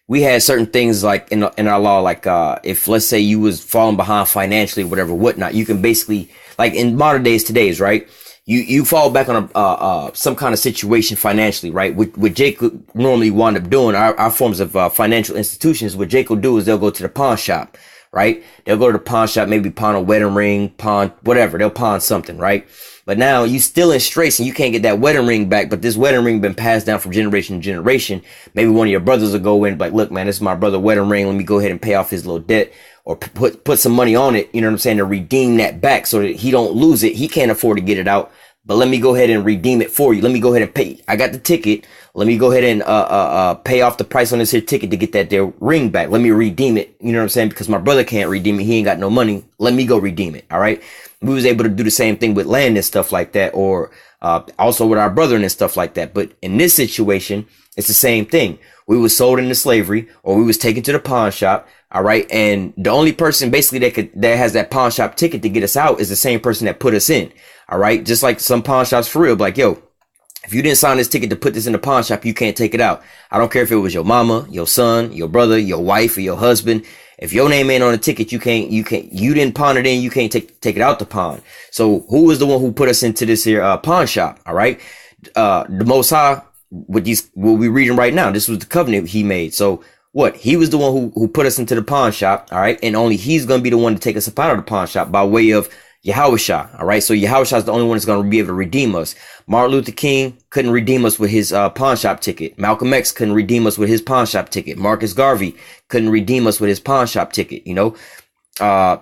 we had certain things like in our law, like, if let's say you was falling behind financially, whatever, whatnot, you can basically, like in modern days today's, right? You fall back on some kind of situation financially, right? What Jacob normally wind up doing, our forms of, financial institutions, what Jacob do is they'll go to the pawn shop, right? They'll go to the pawn shop, maybe pawn a wedding ring, pawn whatever. They'll pawn something, right? But now you still in straits and you can't get that wedding ring back. But this wedding ring been passed down from generation to generation. Maybe one of your brothers will go in like, look, man, this is my brother wedding ring. Let me go ahead and pay off his little debt, or put some money on it. You know what I'm saying? To redeem that back so that he don't lose it. He can't afford to get it out, but let me go ahead and redeem it for you. Let me go ahead and pay. I got the ticket. let me go ahead and pay off the price on this here ticket to get that there ring back. Let me redeem it. You know what I'm saying? Because my brother can't redeem it. He ain't got no money. Let me go redeem it. All right. We was able to do the same thing with land and stuff like that, or also with our brother and stuff like that. But in this situation, it's the same thing. We was sold into slavery, or we was taken to the pawn shop. All right. And the only person basically that has that pawn shop ticket to get us out is the same person that put us in. All right. Just like some pawn shops for real. Like, yo, if you didn't sign this ticket to put this in the pawn shop, you can't take it out. I don't care if it was your mama, your son, your brother, your wife, or your husband. If your name ain't on the ticket, you didn't pawn it in, you can't take it out the pawn. So who was the one who put us into this here pawn shop? All right. The Most High, what we're reading right now, this was the covenant he made. So what? He was the one who put us into the pawn shop. All right. And only he's going to be the one to take us up out of the pawn shop by way of Yahushua. All right. So Yahushua is the only one that's going to be able to redeem us. Martin Luther King couldn't redeem us with his pawn shop ticket. Malcolm X couldn't redeem us with his pawn shop ticket. Marcus Garvey couldn't redeem us with his pawn shop ticket. You know,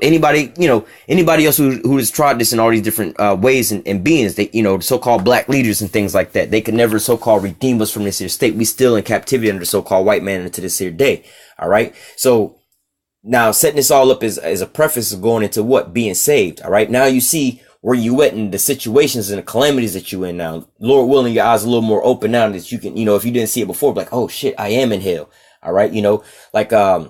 anybody else who has tried this in all these different ways and beings, they, you know, so-called black leaders and things like that, they could never so-called redeem us from this here state. We still in captivity under the so-called white man into this here day. All right. So now setting this all up as a preface of going into what? Being saved. All right. Now you see where you at and the situations and the calamities that you in now. Lord willing, your eyes a little more open now that you can, you know, if you didn't see it before, like, oh shit, I am in hell. All right. You know, like, a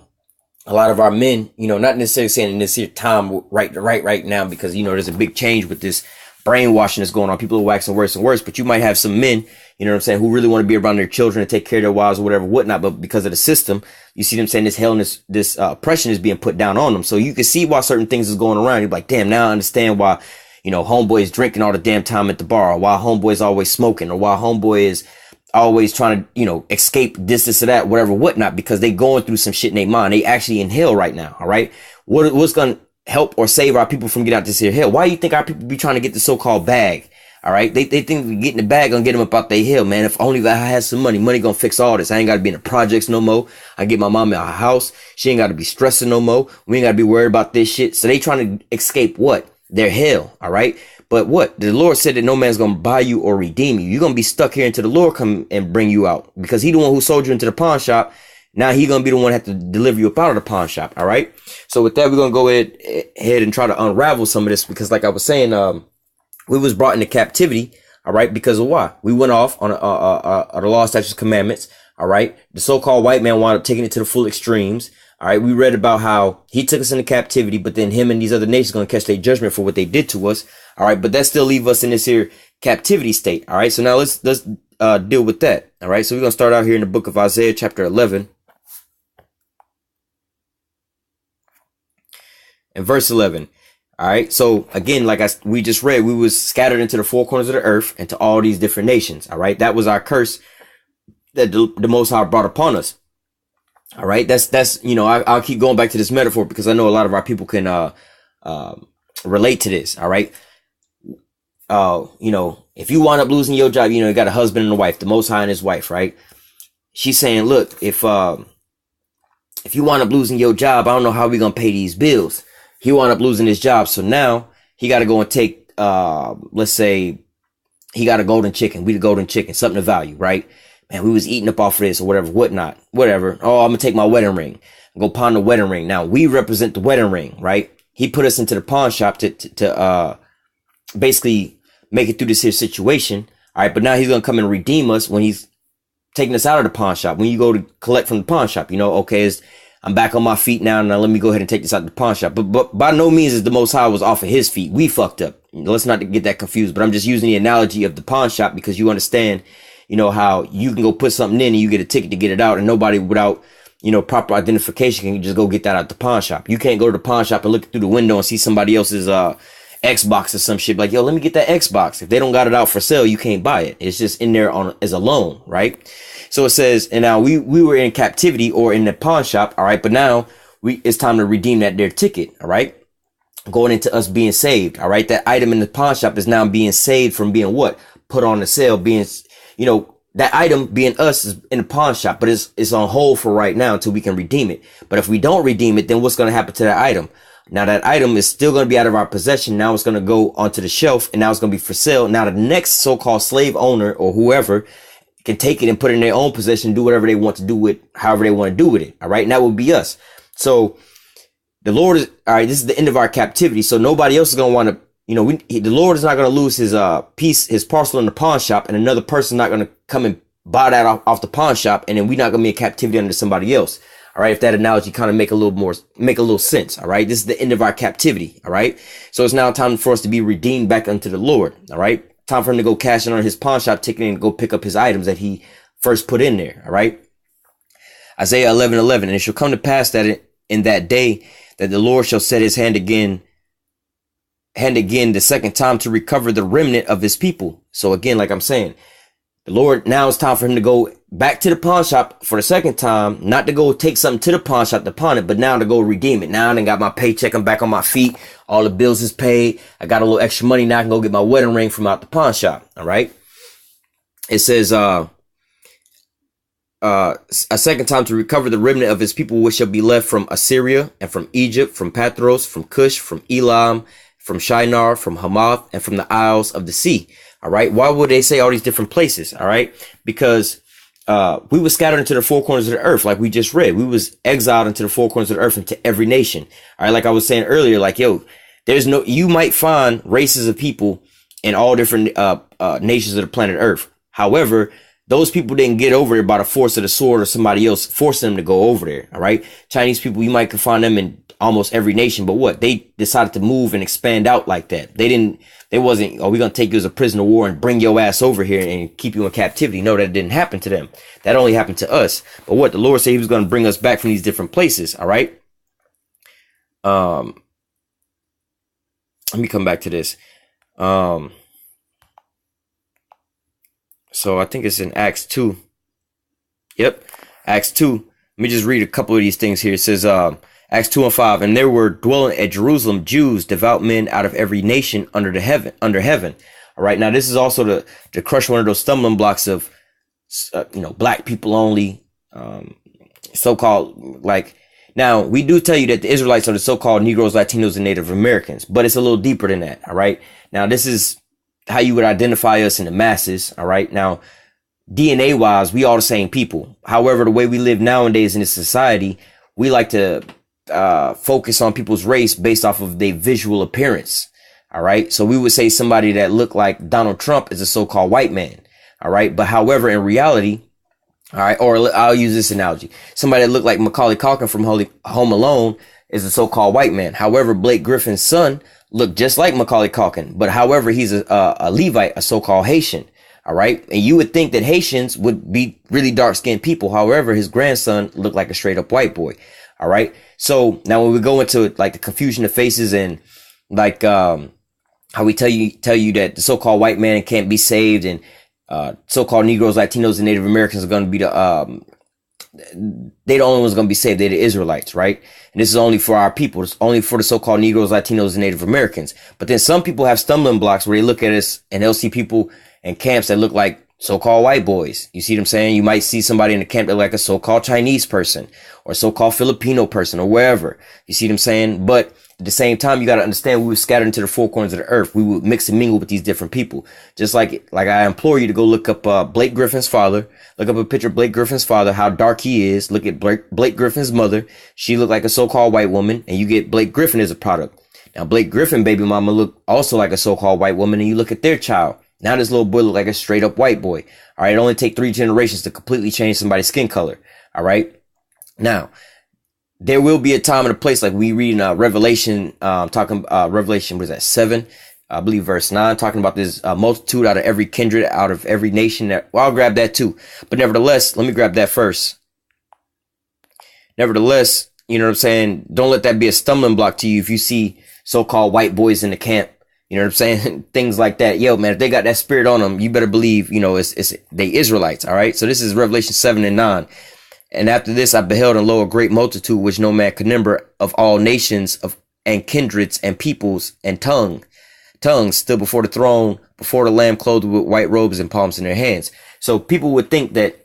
lot of our men, you know, not necessarily saying in this here time right now, because, you know, there's a big change with this brainwashing that's going on. People are waxing worse and worse, but you might have some men, you know what I'm saying, who really want to be around their children and take care of their wives or whatever, whatnot. But because of the system, you see them saying this hell and this oppression is being put down on them. So you can see why certain things is going around. You're like, damn, now I understand why, you know, homeboy is drinking all the damn time at the bar, or why homeboy is always smoking, or why homeboy is always trying to, you know, escape this or that, whatever, whatnot, because they going through some shit in their mind. They actually in hell right now. All right. What's going to help or save our people from getting out this here hell? Why do you think our people be trying to get the so-called bag? All right. They think we getting the bag gonna get them up out their hell, man. If only I had some money gonna fix all this. I ain't got to be in the projects no more. I get my mom in her house. She ain't got to be stressing no more. We ain't got to be worried about this shit. So they trying to escape what? Their hell. All right. But what? The Lord said that no man's going to buy you or redeem you. You're going to be stuck here until the Lord come and bring you out, because he the one who sold you into the pawn shop. Now he going to be the one that have to deliver you up out of the pawn shop. All right. So with that, we're going to go ahead and try to unravel some of this, because like I was saying, we was brought into captivity. All right. Because of why? We went off on the law, statutes, commandments. All right. The so-called white man wound up taking it to the full extremes. All right. We read about how he took us into captivity, but then him and these other nations going to catch their judgment for what they did to us. All right. But that still leave us in this here captivity state. All right. So now let's deal with that. All right. So we're going to start out here in the book of Isaiah, chapter 11 and verse 11. All right. So again, like we just read, we was scattered into the four corners of the earth and to all these different nations. All right. That was our curse that the Most High brought upon us. All right. That's, you know, I'll keep going back to this metaphor because I know a lot of our people can, relate to this. All right. You know, if you wind up losing your job, you know, you got a husband and a wife, the Most High and his wife, right? She's saying, look, if you wind up losing your job, I don't know how we going to pay these bills. He wound up losing his job. So now he got to go and take, let's say he got a golden chicken. We the golden chicken, something of value, right? Man, we was eating up off of this or whatever. Oh, I'm gonna take my wedding ring. Go pawn the wedding ring. Now we represent the wedding ring, right? He put us into the pawn shop to basically make it through this here situation. All right. But now he's going to come and redeem us when he's taking us out of the pawn shop. When you go to collect from the pawn shop, you know, okay, I'm back on my feet now. Now let me go ahead and take this out of the pawn shop. But by no means is the Most High was off of his feet. We fucked up. Let's not get that confused, but I'm just using the analogy of the pawn shop because you understand, you know, how you can go put something in and you get a ticket to get it out, and nobody without, you know, proper identification can just go get that out the pawn shop. You can't go to the pawn shop and look through the window and see somebody else's Xbox or some shit like, yo, let me get that Xbox. If they don't got it out for sale, you can't buy it. It's just in there as a loan, right? So it says, and now we were in captivity or in the pawn shop, all right, but now it's time to redeem that their ticket, all right? Going into us being saved, all right? That item in the pawn shop is now being saved from being what? Put on the sale, being, you know, that item being us is in the pawn shop, but it's on hold for right now until we can redeem it. But if we don't redeem it, then what's going to happen to that item? Now that item is still going to be out of our possession. Now it's going to go onto the shelf and now it's going to be for sale. Now the next so-called slave owner or whoever, can take it and put it in their own possession, do whatever they want to do with, however they want to do with it. All right. And that would be us. So the Lord is, all right, this is the end of our captivity. So nobody else is going to want to, the Lord is not going to lose his piece, his parcel in the pawn shop, and another person not going to come and buy that off the pawn shop, and then we're not going to be in captivity under somebody else. All right. If that analogy kind of make a little sense. All right. This is the end of our captivity. All right. So it's now time for us to be redeemed back unto the Lord. All right. Time for him to go cash in on his pawn shop ticket and go pick up his items that he first put in there. All right. Isaiah 11:11. And it shall come to pass that in that day that the Lord shall set his hand again the second time to recover the remnant of his people. So again, like I'm saying, the Lord, now it's time for him to go back to the pawn shop for the second time, not to go take something to the pawn shop to pawn it, but now to go redeem it. Now I done got my paycheck. I'm back on my feet. All the bills is paid. I got a little extra money. Now I can go get my wedding ring from out the pawn shop. All right. It says, a second time to recover the remnant of his people, which shall be left from Assyria and from Egypt, from Pathros, from Cush, from Elam, from Shinar, from Hamath, and from the isles of the sea. All right. Why would they say all these different places? All right. Because we were scattered into the four corners of the earth, like we just read. We was exiled into the four corners of the earth, into every nation. All right. Like I was saying earlier, like, you might find races of people in all different nations of the planet Earth. However, those people didn't get over there by the force of the sword or somebody else forcing them to go over there. All right. Chinese people, you might find them in almost every nation, but what? They decided to move and expand out like that. They wasn't, we're going to take you as a prisoner of war and bring your ass over here and keep you in captivity. No, that didn't happen to them. That only happened to us. But what? The Lord said he was going to bring us back from these different places. All right. Let me come back to this. So I think it's in Acts 2. Yep. Acts 2. Let me just read a couple of these things here. It says, Acts 2:5, and there were dwelling at Jerusalem Jews, devout men out of every nation under heaven. All right. Now, this is also to crush one of those stumbling blocks of, black people only, so-called, like, now we do tell you that the Israelites are the so-called Negroes, Latinos, and Native Americans, but it's a little deeper than that. All right. Now, this is how you would identify us in the masses. All right. Now, DNA wise, we all the same people. However, the way we live nowadays in this society, we like to focus on people's race based off of their visual appearance. All right. So we would say somebody that looked like Donald Trump is a so-called white man. All right. But however, in reality, all right, or I'll use this analogy. Somebody that looked like Macaulay Culkin from Home Alone is a so-called white man. However, Blake Griffin's son looked just like Macaulay Culkin, but however, he's a Levite, a so-called Haitian. All right. And you would think that Haitians would be really dark-skinned people. However, his grandson looked like a straight up white boy. All right. So now when we go into like the confusion of faces and like how we tell you that the so-called white man can't be saved and so-called Negroes, Latinos, and Native Americans are going to be they the only ones going to be saved. They're the Israelites, right? And this is only for our people. It's only for the so-called Negroes, Latinos, and Native Americans. But then some people have stumbling blocks where they look at us and they'll see people in camps that look like so-called white boys. You see what I'm saying? You might see somebody in the camp that look like a so-called Chinese person or so-called Filipino person or wherever. You see what I'm saying? But at the same time, you got to understand we were scattered into the four corners of the earth. We would mix and mingle with these different people. Just like I implore you to go look up Blake Griffin's father. Look up a picture of Blake Griffin's father, how dark he is. Look at Blake Griffin's mother. She looked like a so-called white woman, and you get Blake Griffin as a product. Now, Blake Griffin baby mama look also like a so-called white woman, and you look at their child. Now this little boy look like a straight up white boy. All right. It only take 3 generations to completely change somebody's skin color. All right. Now, there will be a time and a place like we read in Revelation, Revelation, what is that, 7, I believe verse 9, talking about this multitude out of every kindred, out of every nation. Well, I'll grab that too. But nevertheless, let me grab that first. Nevertheless, you know what I'm saying? Don't let that be a stumbling block to you if you see so-called white boys in the camp. You know what I'm saying? Things like that. Yo, man, if they got that spirit on them, you better believe, it's they Israelites. All right. So this is Revelation 7 and 9. And after this, I beheld and lo, a great multitude, which no man could number, of all nations and kindreds and peoples and tongues stood before the throne, before the Lamb, clothed with white robes and palms in their hands. So people would think that,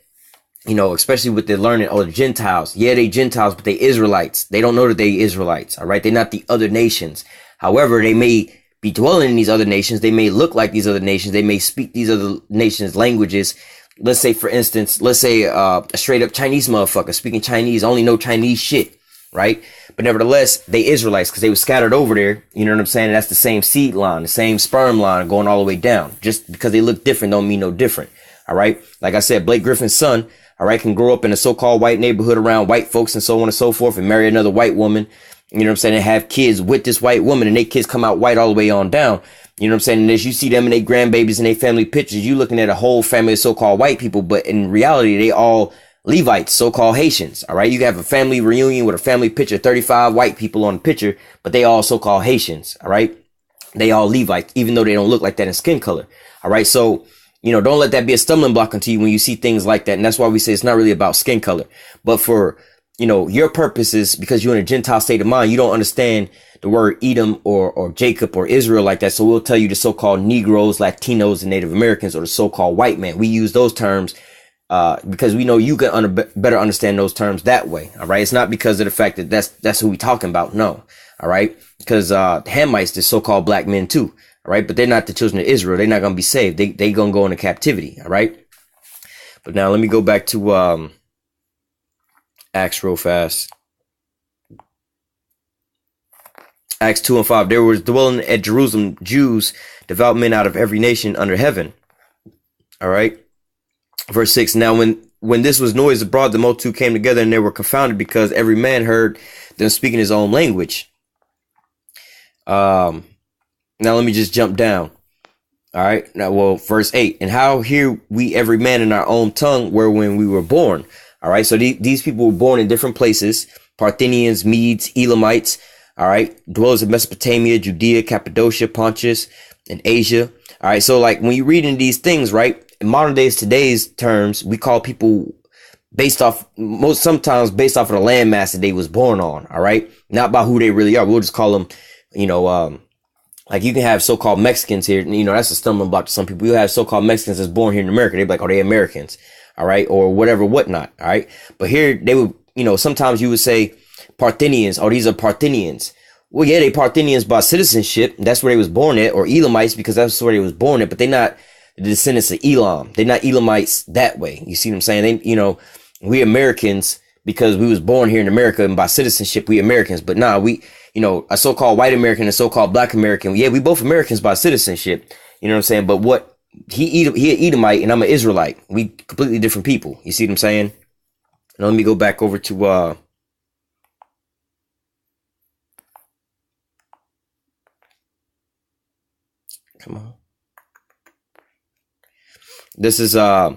especially with the learning, the Gentiles. Yeah, they Gentiles, but they Israelites. They don't know that they Israelites. All right. They're not the other nations. However, they may be dwelling in these other nations. They may look like these other nations. They may speak these other nations' languages. let's say, for instance, let's say a straight up Chinese motherfucker speaking Chinese, only know Chinese shit, right? But nevertheless, they Israelites because they were scattered over there. You know what I'm saying? That's the same seed line, the same sperm line going all the way down. Just because they look different don't mean no different. All right. Like I said, Blake Griffin's son, all right, can grow up in a so-called white neighborhood around white folks and so on and so forth and marry another white woman. You know what I'm saying? And have kids with this white woman and they kids come out white all the way on down. You know what I'm saying? And as you see them and their grandbabies and their family pictures, you looking at a whole family of so-called white people, but in reality, they all Levites, so-called Haitians. All right. You have a family reunion with a family picture, 35 white people on the picture, but they all so-called Haitians. All right. They all Levites, even though they don't look like that in skin color. All right. So, you know, don't let that be a stumbling block unto you when you see things like that. And that's why we say it's not really about skin color, but for, you know, your purposes, because you're in a Gentile state of mind, you don't understand the word Edom or Jacob or Israel like that. So we'll tell you the so-called Negroes, Latinos, and Native Americans, or the so-called white man. We use those terms because we know you can better understand those terms that way. All right. It's not because of the fact that that's who we talking about. No. All right. Because Hamites, the so-called black men too. All right. But they're not the children of Israel. They're not going to be saved. They going to go into captivity. All right. But now let me go back to Acts real fast. Acts 2:5. There was dwelling at Jerusalem Jews, devout men out of every nation under heaven. All right. Verse 6. Now when this was noised abroad, the multitude came together and they were confounded because every man heard them speaking his own language. Now let me just jump down. All right. Now, well, verse 8. And how hear we every man in our own tongue where when we were born. All right. So these people were born in different places. Parthians, Medes, Elamites. All right. Dwellers of Mesopotamia, Judea, Cappadocia, Pontus, and Asia. All right. So like when you read in these things, right, in modern days, today's terms, we call people sometimes based off of the landmass that they was born on. All right. Not by who they really are. We'll just call them, you know, like you can have so-called Mexicans here. You know, that's a stumbling block to some people. You have so-called Mexicans that's born here in America. They're like, oh, they Americans. All right. Or whatever, whatnot. All right. But here they would, you know, sometimes you would say Parthians, oh, these are Parthians. Well, yeah, they Parthians by citizenship. That's where they was born at, or Elamites because that's where they was born at. But they're not the descendants of Elam. They're not Elamites that way. You see what I'm saying? They, you know, we Americans because we was born here in America and by citizenship, we Americans. But nah, we, you know, a so-called white American and a so-called black American. Yeah, we both Americans by citizenship. You know what I'm saying? But what he an Edomite and I'm an Israelite. We completely different people. You see what I'm saying? Now let me go back over to come on. This is Isaiah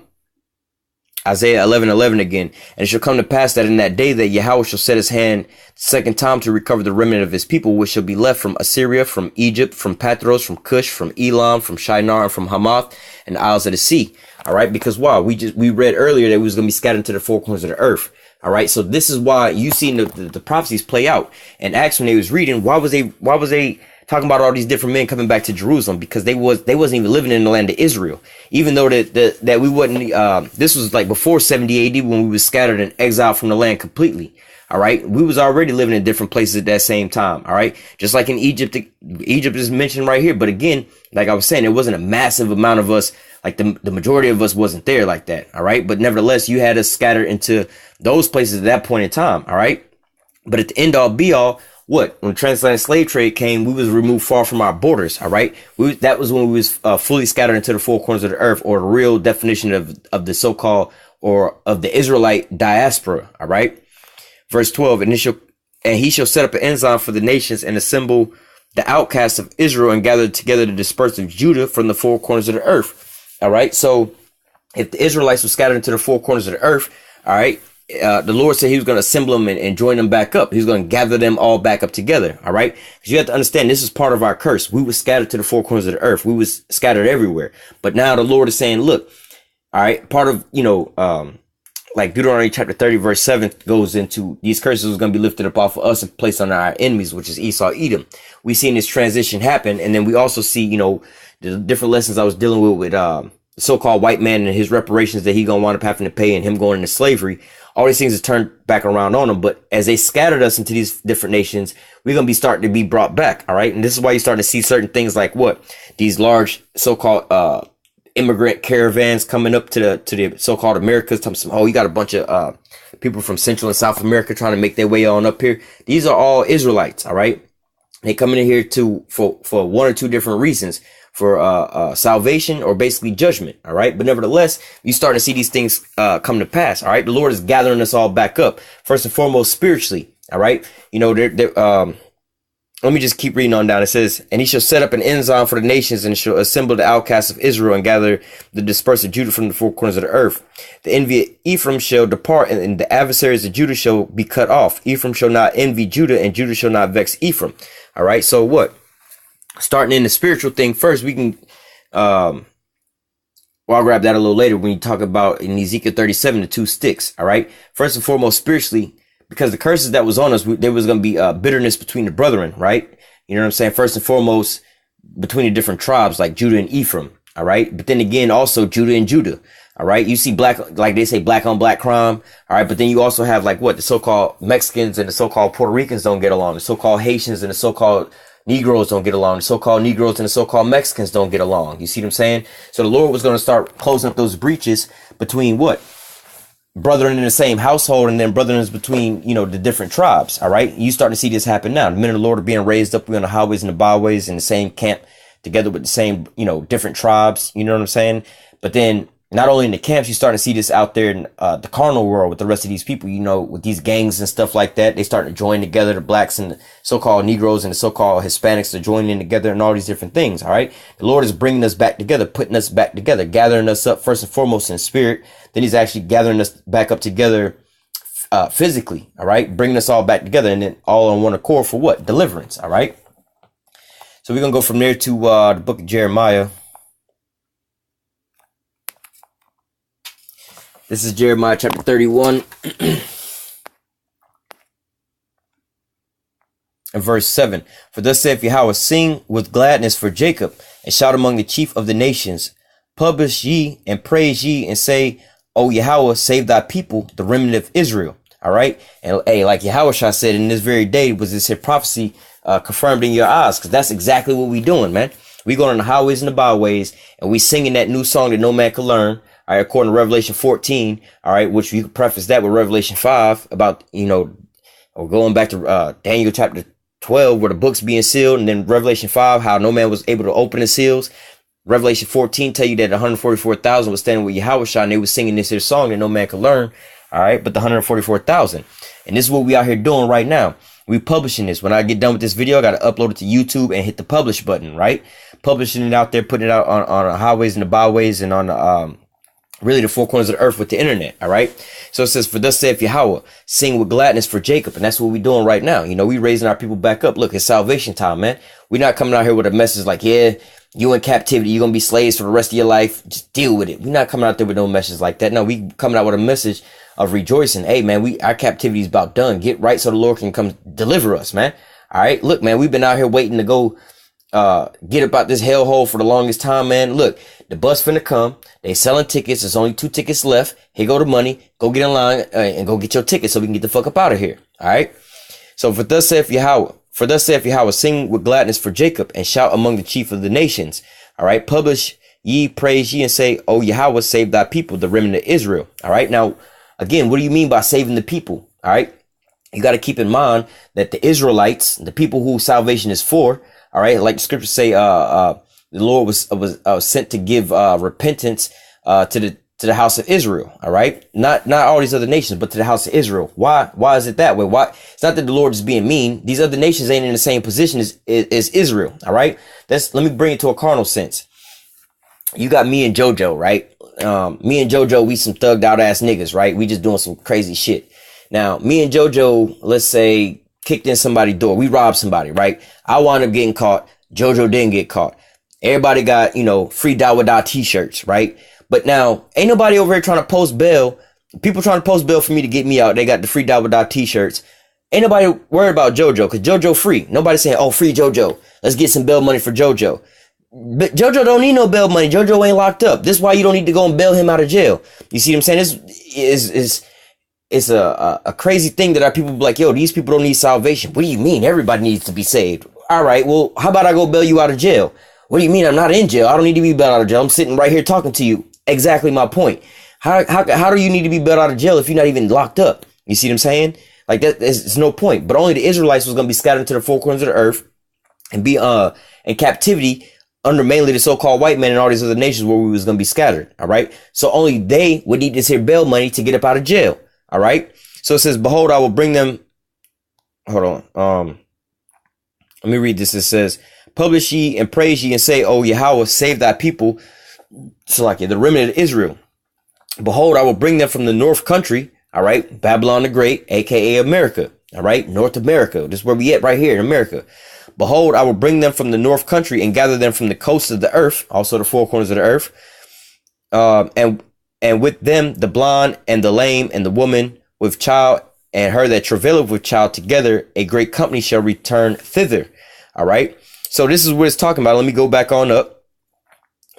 11:11 again. And it shall come to pass that in that day that Yahweh shall set his hand the second time to recover the remnant of his people, which shall be left from Assyria, from Egypt, from Pathros, from Cush, from Elam, from Shinar, and from Hamath, and the isles of the sea. All right. Because why? We read earlier that we was going to be scattered to the four corners of the earth. All right. So this is why you seen the prophecies play out. And Acts, when they was reading, why was they talking about all these different men coming back to Jerusalem? Because they wasn't even living in the land of Israel, even though that we wasn't, this was like before 70 AD when we was scattered and exiled from the land completely. All right. We was already living in different places at that same time. All right. Just like in Egypt is mentioned right here. But again, like I was saying, it wasn't a massive amount of us. Like the majority of us wasn't there like that. All right. But nevertheless, you had us scattered into those places at that point in time. All right. But at the end all be all, what? When the transatlantic slave trade came, we was removed far from our borders. All right. That was when we was fully scattered into the four corners of the earth, or the real definition of the so-called, or of the Israelite diaspora. All right. Verse 12, and he shall set up an ensign for the nations and assemble the outcasts of Israel and gather together the dispersed of Judah from the four corners of the earth. All right. So if the Israelites were scattered into the four corners of the earth, all right, the Lord said he was going to assemble them and join them back up. He's going to gather them all back up together. All right. Because you have to understand, this is part of our curse. We were scattered to the four corners of the earth. We was scattered everywhere. But now the Lord is saying, look, all right, part of, you know, like Deuteronomy chapter 30, verse 7 goes into these curses was going to be lifted up off of us and placed on our enemies, which is Esau, Edom. We seen this transition happen. And then we also see, you know, the different lessons I was dealing with the so-called white man and his reparations that he going to wind up having to pay and him going into slavery. All these things have turned back around on them. But as they scattered us into these different nations, we're going to be starting to be brought back. All right. And this is why you're starting to see certain things like what? These large so-called immigrant caravans coming up to the so-called Americas. Oh, you got a bunch of people from Central and South America trying to make their way on up here. These are all Israelites, all right? They come in here for one or two different reasons, for salvation or basically judgment, all right? But nevertheless, you start to see these things come to pass, all right? The Lord is gathering us all back up, first and foremost spiritually, all right? You know, let me just keep reading on down. It says, and he shall set up an ensign for the nations, and shall assemble the outcasts of Israel, and gather the dispersed of Judah from the four corners of the earth. The envy of Ephraim shall depart, and the adversaries of Judah shall be cut off. Ephraim shall not envy Judah, and Judah shall not vex Ephraim. All right, so what? Starting in the spiritual thing first, we can, well, I'll grab that a little later when you talk about in Ezekiel 37, the two sticks. All right, first and foremost, spiritually, because the curses that was on us, there was going to be bitterness between the brethren, right? You know what I'm saying? First and foremost, between the different tribes like Judah and Ephraim, all right? But then again, also Judah and Judah, all right? You see black, like they say, black on black crime, all right? But then you also have like what? The so-called Mexicans and the so-called Puerto Ricans don't get along. The so-called Haitians and the so-called Negroes don't get along. The so-called Negroes and the so-called Mexicans don't get along. You see what I'm saying? So the Lord was going to start closing up those breaches between what? Brethren in the same household, and then brethren between, you know, the different tribes. All right. You start to see this happen now. The men of the Lord are being raised up. We're on the highways and the byways in the same camp together with the same, you know, different tribes. You know what I'm saying? But then not only in the camps, you start to see this out there in the carnal world with the rest of these people, you know, with these gangs and stuff like that. They start to join together. The blacks and the so-called Negroes and the so-called Hispanics are joining together and all these different things. All right. The Lord is bringing us back together, putting us back together, gathering us up first and foremost in spirit. Then he's actually gathering us back up together physically. All right. Bringing us all back together, and then all on one accord for what? Deliverance. All right. So we're going to go from there to the book of Jeremiah. This is Jeremiah chapter 31 and verse 7. For thus saith Yahweh, sing with gladness for Jacob, and shout among the chief of the nations. Publish ye and praise ye, and say, O Yahweh, save thy people, the remnant of Israel. All right. And hey, like Yahweh said, in this very day was this here prophecy confirmed in your eyes, because that's exactly what we doing, man. We going on the highways and the byways, and we singing that new song that no man can learn. All right, according to Revelation 14, all right, which you could preface that with Revelation 5 about, you know, or going back to Daniel chapter 12, where the book's being sealed, and then Revelation 5, how no man was able to open the seals. Revelation 14 tell you that 144,000 was standing with Yahweh, and they was singing this here song that no man could learn. All right, but the 144,000. And this is what we out here doing right now. We publishing this. When I get done with this video, I got to upload it to YouTube and hit the publish button, right? Publishing it out there, putting it out on the highways and the byways and on the, really the four corners of the earth with the internet. All right. So it says, for thus saith Yahweh, sing with gladness for Jacob. And that's what we're doing right now. You know, we raising our people back up. Look, it's salvation time, man. We're not coming out here with a message like, yeah, you in captivity, you're going to be slaves for the rest of your life. Just deal with it. We're not coming out there with no message like that. No, we coming out with a message of rejoicing. Hey, man, our captivity is about done. Get right so the Lord can come deliver us, man. All right. Look, man, we've been out here waiting to go get about this hellhole for the longest time, man. Look, the bus finna come. They selling tickets. There's only 2 tickets left. Here go the money. Go get in line and go get your ticket so we can get the fuck up out of here. All right. So for thus saith Yahweh, sing with gladness for Jacob, and shout among the chief of the nations. All right. Publish ye, praise ye, and say, O Yahweh, save thy people, the remnant of Israel. All right. Now, again, what do you mean by saving the people? All right. You got to keep in mind that the Israelites, the people who salvation is for, all right, like the scriptures say, the Lord was sent to give repentance to the house of Israel. All right, not all these other nations, but to the house of Israel. Why is it that way? Why? It's not that the Lord is being mean. These other nations ain't in the same position as Israel. All right, let me bring it to a carnal sense. You got me and JoJo, right? Me and JoJo, we some thugged out ass niggas, right? We just doing some crazy shit. Now, me and JoJo, let's say, kicked in somebody's door. We robbed somebody, right? I wound up getting caught. JoJo didn't get caught. Everybody got, you know, free Dawadah t-shirts, right? But now, ain't nobody over here trying to post bail. People trying to post bail for me to get me out. They got the free Dawadah t-shirts. Ain't nobody worried about JoJo, because JoJo free. Nobody saying, oh, free JoJo. Let's get some bail money for JoJo. But JoJo don't need no bail money. JoJo ain't locked up. This is why you don't need to go and bail him out of jail. You see what I'm saying? This is a crazy thing that our people be like, yo, these people don't need salvation. What do you mean? Everybody needs to be saved. All right, well, how about I go bail you out of jail? What do you mean I'm not in jail? I don't need to be bailed out of jail. I'm sitting right here talking to you. Exactly my point. How do you need to be bailed out of jail if you're not even locked up? You see what I'm saying? Like that, there's no point. But only the Israelites was going to be scattered to the four corners of the earth and be in captivity under mainly the so-called white men and all these other nations where we was going to be scattered. All right. So only they would need this here bail money to get up out of jail. All right. So it says, behold, I will bring them. Hold on. Let me read this. It says, publish ye and praise ye and say, O Yahweh, save thy people. So like the remnant of Israel. Behold, I will bring them from the north country. All right. Babylon the Great, aka America. All right. North America. This is where we at right here in America. Behold, I will bring them from the north country and gather them from the coasts of the earth, also the four corners of the earth. And with them, the blind and the lame and the woman with child and her that travaileth with child together, a great company shall return thither. All right. So this is what it's talking about. Let me go back on up.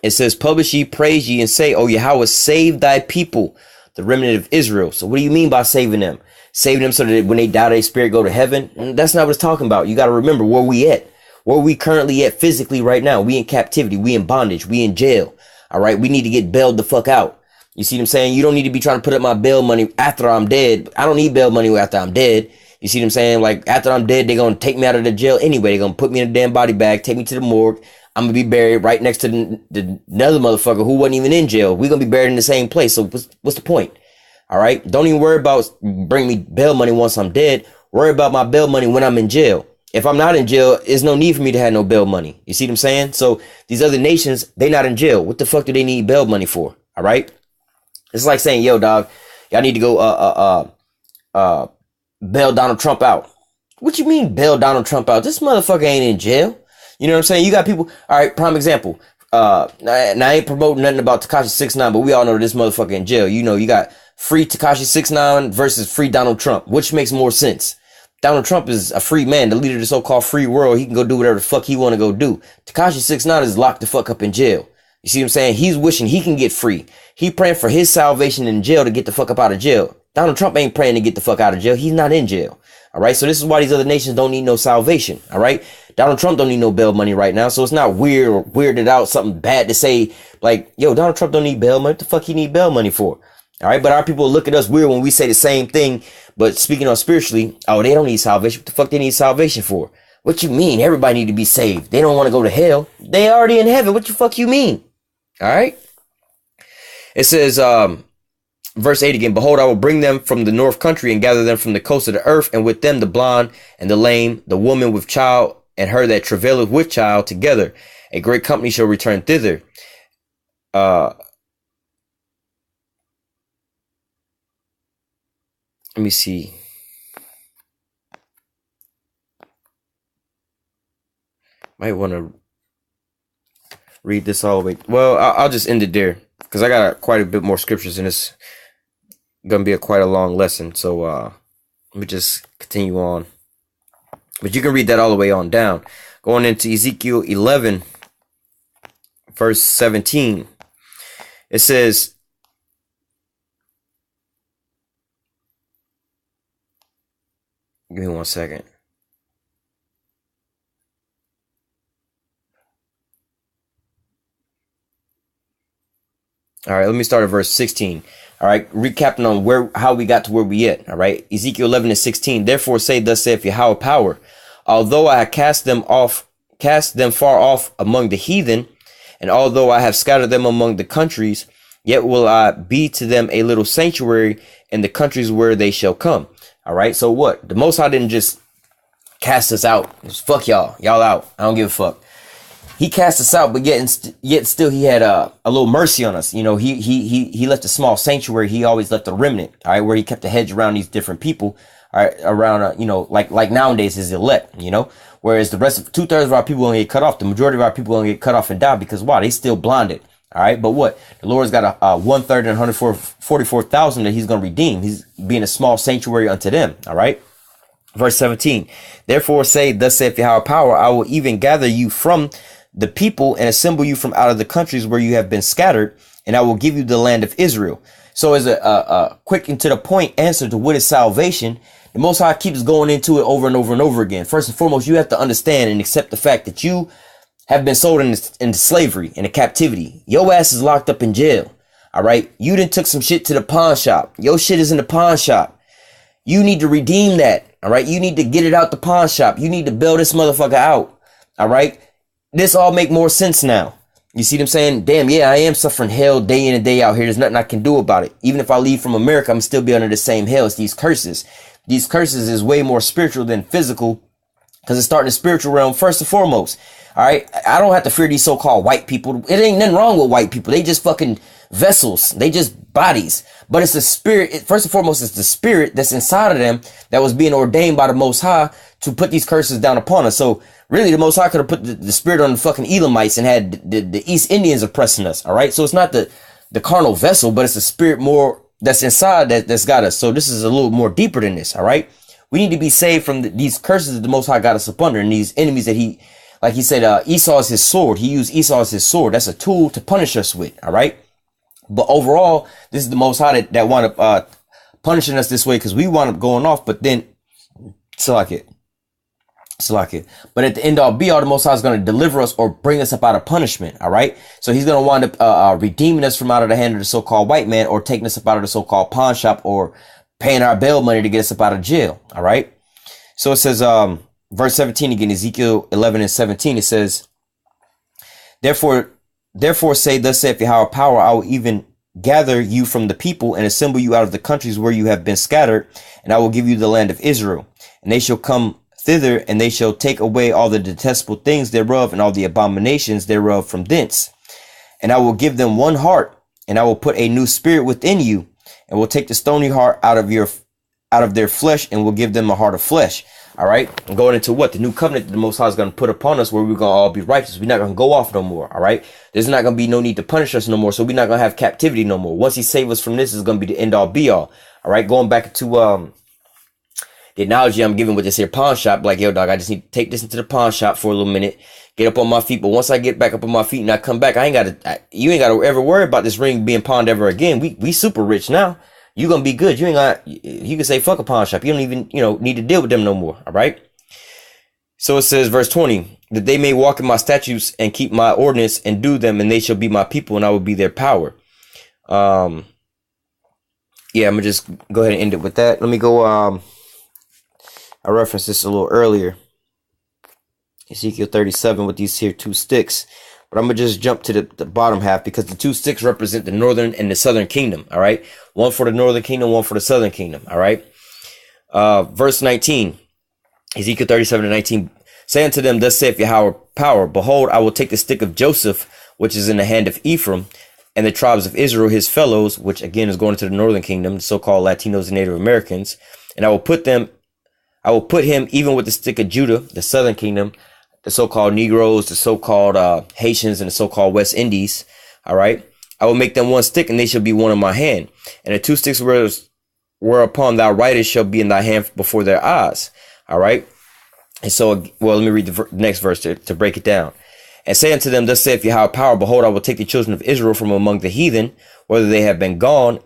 It says, publish ye, praise ye, and say, O Yahweh, save thy people, the remnant of Israel. So what do you mean by saving them? Saving them so that when they die, their spirit go to heaven? That's not what it's talking about. You got to remember where we at. Where we currently at physically right now. We in captivity. We in bondage. We in jail. All right. We need to get bailed the fuck out. You see what I'm saying? You don't need to be trying to put up my bail money after I'm dead. I don't need bail money after I'm dead. You see what I'm saying? Like after I'm dead, they're going to take me out of the jail anyway. They're going to put me in a damn body bag, take me to the morgue. I'm going to be buried right next to the another motherfucker who wasn't even in jail. We're going to be buried in the same place. So what's the point? All right. Don't even worry about bringing me bail money once I'm dead. Worry about my bail money when I'm in jail. If I'm not in jail, there's no need for me to have no bail money. You see what I'm saying? So these other nations, they not in jail. What the fuck do they need bail money for? All right. It's like saying, yo, dog, y'all need to go bail Donald Trump out. What you mean bail Donald Trump out? This motherfucker ain't in jail. You know what I'm saying? You got people. All right. Prime example. Now I ain't promoting nothing about Tekashi 6ix9ine, but we all know this motherfucker in jail. You know, you got free Tekashi 6ix9ine versus free Donald Trump. Which makes more sense? Donald Trump is a free man, the leader of the so-called free world. He can go do whatever the fuck he want to go do. Tekashi 6ix9ine is locked the fuck up in jail. You see what I'm saying? He's wishing he can get free. He praying for his salvation in jail to get the fuck up out of jail. Donald Trump ain't praying to get the fuck out of jail. He's not in jail. All right. So this is why these other nations don't need no salvation. All right. Donald Trump don't need no bail money right now. So it's not weird or weirded out something bad to say like, yo, Donald Trump don't need bail money. What the fuck he need bail money for? All right. But our people look at us weird when we say the same thing. But speaking on spiritually, oh, they don't need salvation. What the fuck they need salvation for? What you mean? Everybody need to be saved. They don't want to go to hell. They already in heaven. What the fuck you mean? All right. It says, verse 8 again, behold, I will bring them from the north country and gather them from the coast of the earth, and with them the blind and the lame, the woman with child, and her that travaileth with child together. A great company shall return thither. Let me see. Might want to read this all the way. Well, I'll just end it there because I got quite a bit more scriptures and it's gonna be quite a long lesson. So let me just continue on. But you can read that all the way on down. Going into Ezekiel 11, verse 17. It says, give me 1 second. All right, let me start at verse 16. All right, recapping on how we got to where we at. All right, Ezekiel 11 and 16. Therefore say, thus saith Yahweh power, although I have cast them far off among the heathen, and although I have scattered them among the countries, yet will I be to them a little sanctuary in the countries where they shall come. All right, so what? The Most High didn't just cast us out. Just fuck y'all out. I don't give a fuck. He cast us out, but yet still he had a little mercy on us. You know, he left a small sanctuary. He always left a remnant, all right, where he kept a hedge around these different people, all right, around, you know, like nowadays his elect, you know, whereas the rest of 2/3 of our people gonna get cut off. The majority of our people gonna get cut off and die because why? They still blinded, all right. But what? The Lord's got a 1/3 and 144,000 that he's gonna redeem. He's being a small sanctuary unto them, all right. Verse 17. Therefore say, thus saith Yahweh power, I will even gather you from the people and assemble you from out of the countries where you have been scattered, and I will give you the land of Israel. So as a quick and to the point answer to what is salvation, the Most High keeps going into it over and over and over again. First and foremost, you have to understand and accept the fact that you have been sold into slavery, into captivity. Your ass is locked up in jail. All right. You done took some shit to the pawn shop. Your shit is in the pawn shop. You need to redeem that. All right. You need to get it out the pawn shop. You need to bail this motherfucker out. All right. This all make more sense now. You see what I'm saying? Damn, yeah, I am suffering hell day in and day out here. There's nothing I can do about it. Even if I leave from America, I'm still be under the same hell. It's these curses. These curses is way more spiritual than physical, because it's starting the spiritual realm first and foremost. All right. I don't have to fear these so-called white people. It ain't nothing wrong with white people. They just fucking vessels. They just bodies. But it's the spirit. First and foremost, it's the spirit that's inside of them that was being ordained by the Most High to put these curses down upon us. So really, the Most High could have put the spirit on the fucking Elamites and had the East Indians oppressing us. All right. So it's not the carnal vessel, but it's the spirit more that's inside that's got us. So this is a little more deeper than this. All right. We need to be saved from these curses that the Most High got us up under, and these enemies that like he said, Esau is his sword. He used Esau as his sword. That's a tool to punish us with. All right. But overall, this is the Most High that wound up punishing us this way, because we wound up going off. But then, But at the end all be all, the Most High is going to deliver us or bring us up out of punishment. All right. So he's going to wind up redeeming us from out of the hand of the so-called white man, or taking us up out of the so-called pawn shop, or paying our bail money to get us up out of jail. All right. So it says, verse 17 again, Ezekiel 11:17, it says, Therefore say, thus saith Yahweh power, I will even gather you from the people and assemble you out of the countries where you have been scattered, and I will give you the land of Israel. And they shall come thither, and they shall take away all the detestable things thereof, and all the abominations thereof from thence. And I will give them one heart, and I will put a new spirit within you, and will take the stony heart out of their flesh, and will give them a heart of flesh. All right. I'm going into what? The new covenant that the Most High is going to put upon us, where we're going to all be righteous. We're not going to go off no more. All right. There's not going to be no need to punish us no more. So we're not going to have captivity no more. Once he saves us from this, is going to be the end all be all. All right. Going back to the analogy I'm giving with this here pawn shop, like, yo, dog, I just need to take this into the pawn shop for a little minute, get up on my feet. But once I get back up on my feet and I come back, you ain't got to ever worry about this ring being pawned ever again. We super rich now. You're going to be good. You can say fuck a pawn shop. You don't even, need to deal with them no more. All right. So it says, verse 20, that they may walk in my statutes and keep my ordinance and do them, and they shall be my people, and I will be their power. Yeah, I'm going to just go ahead and end it with that. Let me go, I referenced this a little earlier. Ezekiel 37 with these here 2 sticks. But I'm going to just jump to the bottom half, because the 2 sticks represent the northern and the southern kingdom. All right. One for the northern kingdom, one for the southern kingdom. All right. Verse 19, Ezekiel 37:19, say unto them, thus saith Yahweh power, behold, I will take the stick of Joseph, which is in the hand of Ephraim, and the tribes of Israel, his fellows, which again is going to the northern kingdom, the so-called Latinos and Native Americans. And I will put him even with the stick of Judah, the southern kingdom, the so-called Negroes, the so-called Haitians, and the so-called West Indies. All right. I will make them one stick, and they shall be one in my hand. And the 2 sticks whereupon thou writest shall be in thy hand before their eyes. All right. And so, well, let me read the next verse to break it down. And say unto them, thus saith Yahweh power, behold, I will take the children of Israel from among the heathen, whether they have been gone.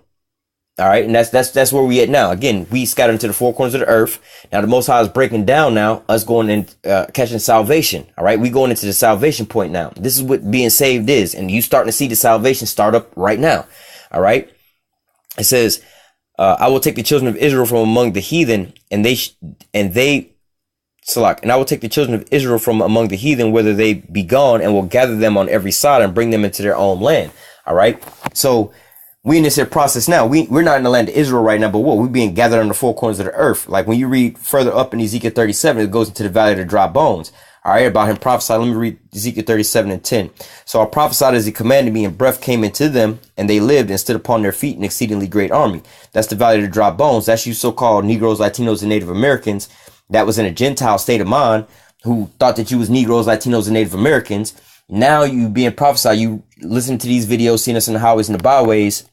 All right. And that's where we at now. Again, we scattered into the 4 corners of the earth. Now the Most High is breaking down now, us going and catching salvation. All right. We going into the salvation point now. This is what being saved is. And you starting to see the salvation start up right now. All right. It says, I will take the children of Israel from among the heathen, and I will take the children of Israel from among the heathen, whether they be gone, and will gather them on every side and bring them into their own land. All right. So we in this here process now. We're not in the land of Israel right now, but we're being gathered on the 4 corners of the earth. Like when you read further up in Ezekiel 37, it goes into the valley of the dry bones. All right, about him prophesied. Let me read Ezekiel 37:10. So I prophesied as he commanded me, and breath came into them, and they lived and stood upon their feet, an exceedingly great army. That's the valley of the dry bones. That's you so-called Negroes, Latinos, and Native Americans that was in a Gentile state of mind, who thought that you was Negroes, Latinos, and Native Americans. Now you being prophesied, you listen to these videos, seeing us in the highways and the byways,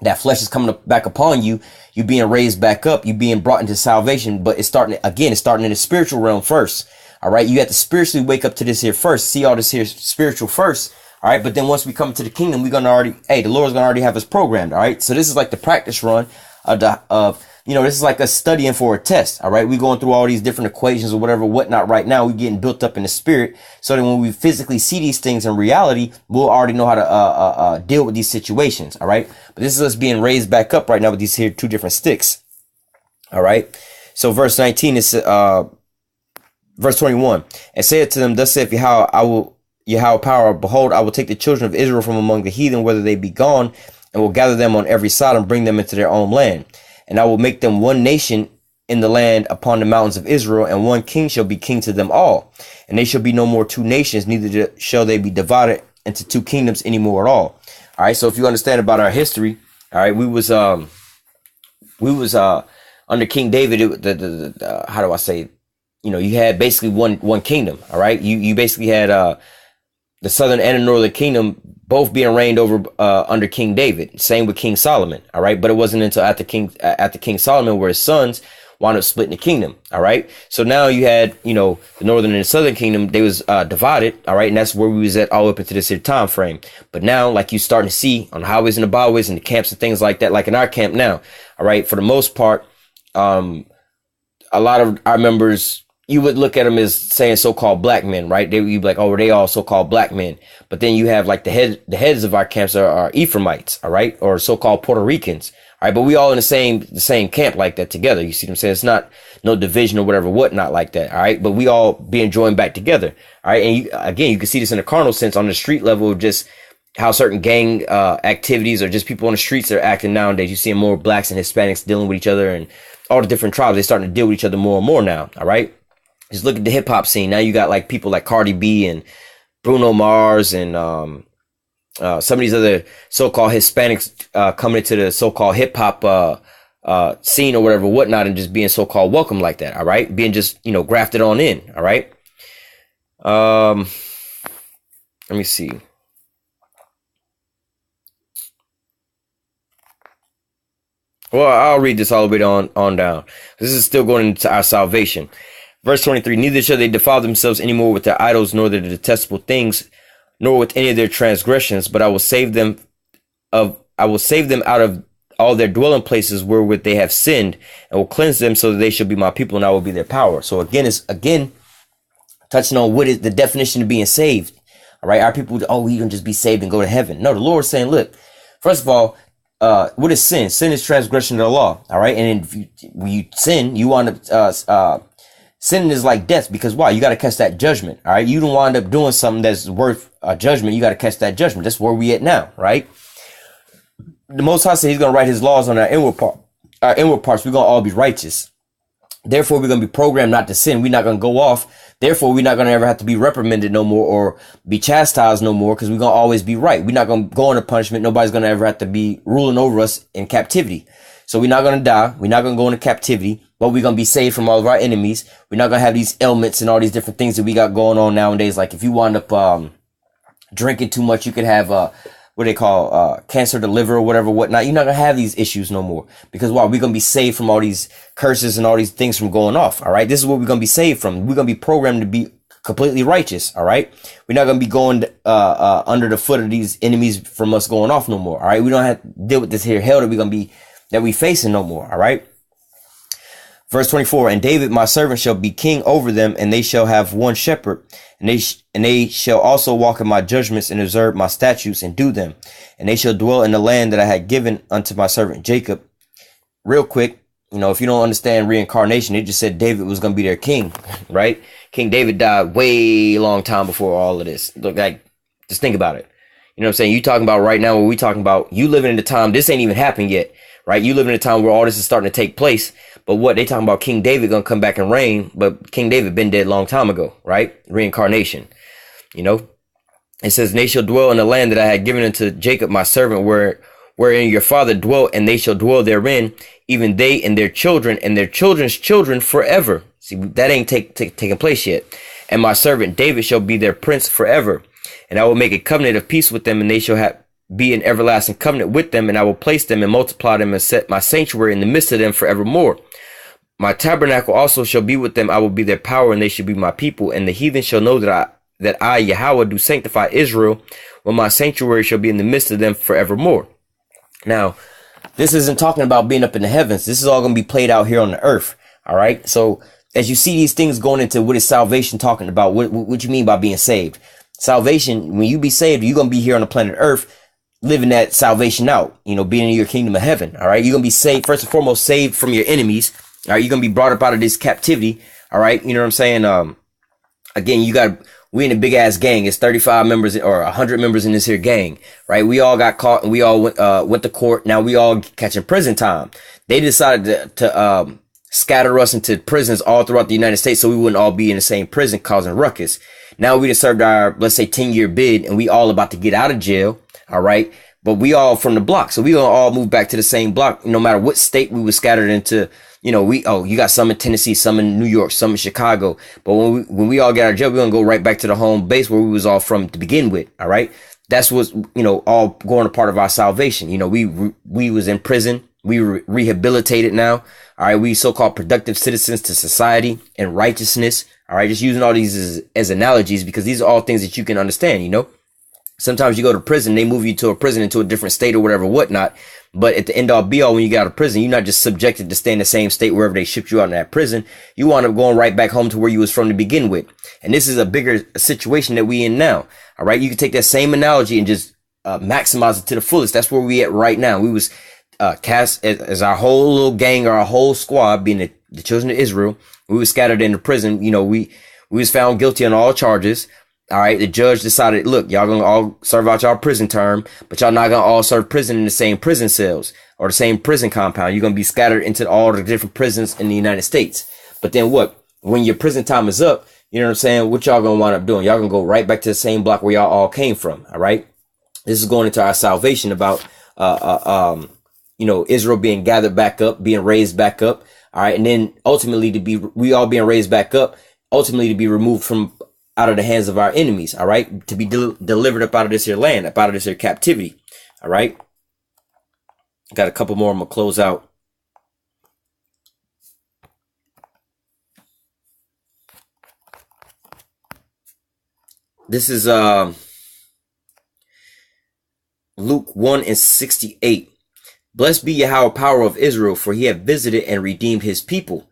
that flesh is coming back upon you. You being raised back up. You being brought into salvation. But it's starting in the spiritual realm first. All right. You have to spiritually wake up to this here first. See all this here spiritual first. All right. But then once we come to the kingdom, we're going to the Lord's going to already have us programmed. All right. So this is like the practice run of this is like us studying for a test. All right. We going through all these different equations or whatever, whatnot right now. We getting built up in the spirit so that when we physically see these things in reality, we'll already know how to, deal with these situations. All right. But this is us being raised back up right now with these here two different sticks. All right. So verse 19 is, verse 21, and said to them, thus saith Yahweh power, behold, I will take the children of Israel from among the heathen, whether they be gone, and will gather them on every side and bring them into their own land. And I will make them one nation in the land upon the mountains of Israel, and one king shall be king to them all. And they shall be no more two nations, neither shall they be divided into two kingdoms anymore at all. All right. So if you understand about our history, all right, we was under King David. How do I say it? You had basically one kingdom. All right. You basically had, the southern and the northern kingdom both being reigned over, under King David. Same with King Solomon. All right. But it wasn't until after King Solomon where his sons wound up splitting the kingdom. All right. So now you had, the northern and the southern kingdom, they was, divided. All right. And that's where we was at all up into this here time frame. But now, like you starting to see on the highways and the byways and the camps and things like that, like in our camp now. All right. For the most part, a lot of our members, you would look at them as saying so-called black men, right? You'd be like, oh, they all so-called black men. But then you have like the heads of our camps are Ephraimites, all right? Or so-called Puerto Ricans, all right? But we all in the same camp like that together. You see what I'm saying? It's not no division or whatever, whatnot like that, all right? But we all being joined back together, all right? And again, you can see this in a carnal sense on the street level, just how certain gang activities or just people on the streets are acting nowadays. You see more blacks and Hispanics dealing with each other, and all the different tribes, they're starting to deal with each other more and more now, all right? Just look at the hip hop scene. Now you got like people like Cardi B and Bruno Mars and some of these other so-called Hispanics coming into the so-called hip hop scene or whatever, whatnot, and just being so-called welcome like that. All right, being just grafted on in. All right. Let me see. Well, I'll read this all the way on down. This is still going into our salvation. Verse 23, neither shall they defile themselves any more with their idols, nor their detestable things, nor with any of their transgressions, but I will save them out of all their dwelling places wherewith they have sinned, and will cleanse them so that they shall be my people, and I will be their power. So again, touching on what is the definition of being saved. All right, our people, we can just be saved and go to heaven. No, the Lord's saying, look, first of all, what is sin? Sin is transgression of the law. All right, and when you sin, you want to sin is like death, because why? You got to catch that judgment. All right. You don't wind up doing something that's worth a judgment. You got to catch that judgment. That's where we at now. Right. The Most High said he's going to write his laws on our inward parts. We're going to all be righteous. Therefore, we're going to be programmed not to sin. We're not going to go off. Therefore, we're not going to ever have to be reprimanded no more or be chastised no more, because we're going to always be right. We're not going to go into punishment. Nobody's going to ever have to be ruling over us in captivity. So we're not going to die. We're not going to go into captivity, but we're going to be saved from all of our enemies. We're not going to have these ailments and all these different things that we got going on nowadays. Like if you wind up drinking too much, you could have what they call cancer of the liver or whatever, whatnot. You're not going to have these issues no more, because why? We're going to be saved from all these curses and all these things from going off. All right. This is what we're going to be saved from. We're going to be programmed to be completely righteous. All right. We're not going to be going under the foot of these enemies from us going off no more. All right. We don't have to deal with this here hell that we facing no more. All right. Verse 24, and David, my servant, shall be king over them, and they shall have one shepherd, and they shall also walk in my judgments and observe my statutes and do them. And they shall dwell in the land that I had given unto my servant Jacob. Real quick, if you don't understand reincarnation, it just said David was going to be their king, right? King David died way long time before all of this. Look, like, just think about it. You know what I'm saying? You talking about right now, what we talking about, you living in the time, this ain't even happened yet, right? You living in a time where all this is starting to take place. But what they talking about, King David gonna come back and reign, but King David been dead a long time ago, right? Reincarnation, It says, and they shall dwell in the land that I had given unto Jacob my servant, wherein your father dwelt, and they shall dwell therein, even they and their children and their children's children forever. See, that ain't taking place yet. And my servant David shall be their prince forever. And I will make a covenant of peace with them, and they shall be an everlasting covenant with them, and I will place them and multiply them and set my sanctuary in the midst of them forevermore. My tabernacle also shall be with them. I will be their power, and they shall be my people. And the heathen shall know that I, Yahweh, do sanctify Israel, when my sanctuary shall be in the midst of them forevermore. Now, This isn't talking about being up in the heavens. This is all going to be played out here on the earth. All right. So as you see these things going into what is salvation talking about, what you mean by being saved? Salvation, when you be saved, you're going to be here on the planet earth, living that salvation out, being in your kingdom of heaven. All right. You're going to be saved, first and foremost, saved from your enemies. All right. You're going to be brought up out of this captivity. All right. You know what I'm saying? Again, we in a big ass gang. It's 35 members or 100 members in this here gang, right? We all got caught and we all went to court. Now we all catching prison time. They decided to scatter us into prisons all throughout the United States so we wouldn't all be in the same prison causing ruckus. Now we just served our, let's say, 10-year bid and we all about to get out of jail. All right. But we all from the block. So we gonna all move back to the same block, no matter what state we were scattered into. You got some in Tennessee, some in New York, some in Chicago. But when we all get out of jail, we're going to go right back to the home base where we was all from to begin with. All right. That's what's, all going a part of our salvation. We was in prison. We rehabilitated now. All right. We so-called productive citizens to society and righteousness. All right. Just using all these as analogies because these are all things that you can understand, Sometimes you go to prison, they move you to a prison into a different state or whatever, whatnot. But at the end all be all, when you get out of prison, you're not just subjected to stay in the same state wherever they shipped you out in that prison. You wind up going right back home to where you was from to begin with. And this is a bigger situation that we in now. All right. You can take that same analogy and just maximize it to the fullest. That's where we at right now. We was cast as our whole little gang or our whole squad being the children of Israel. We was scattered into prison. We was found guilty on all charges. All right. The judge decided, look, y'all gonna all serve out y'all prison term, but y'all not gonna all serve prison in the same prison cells or the same prison compound. You're gonna be scattered into all the different prisons in the United States. But then what? When your prison time is up, you know what I'm saying? What y'all gonna wind up doing? Y'all gonna go right back to the same block where y'all all came from. All right. This is going into our salvation about, Israel being gathered back up, being raised back up. All right. And then ultimately we all being raised back up, ultimately to be removed from out of the hands of our enemies, all right, to be delivered up out of this here land, up out of this here captivity, all right. Got a couple more I'm gonna close out. This is Luke 1:68. Blessed be Yahweh, power of Israel, for he hath visited and redeemed his people.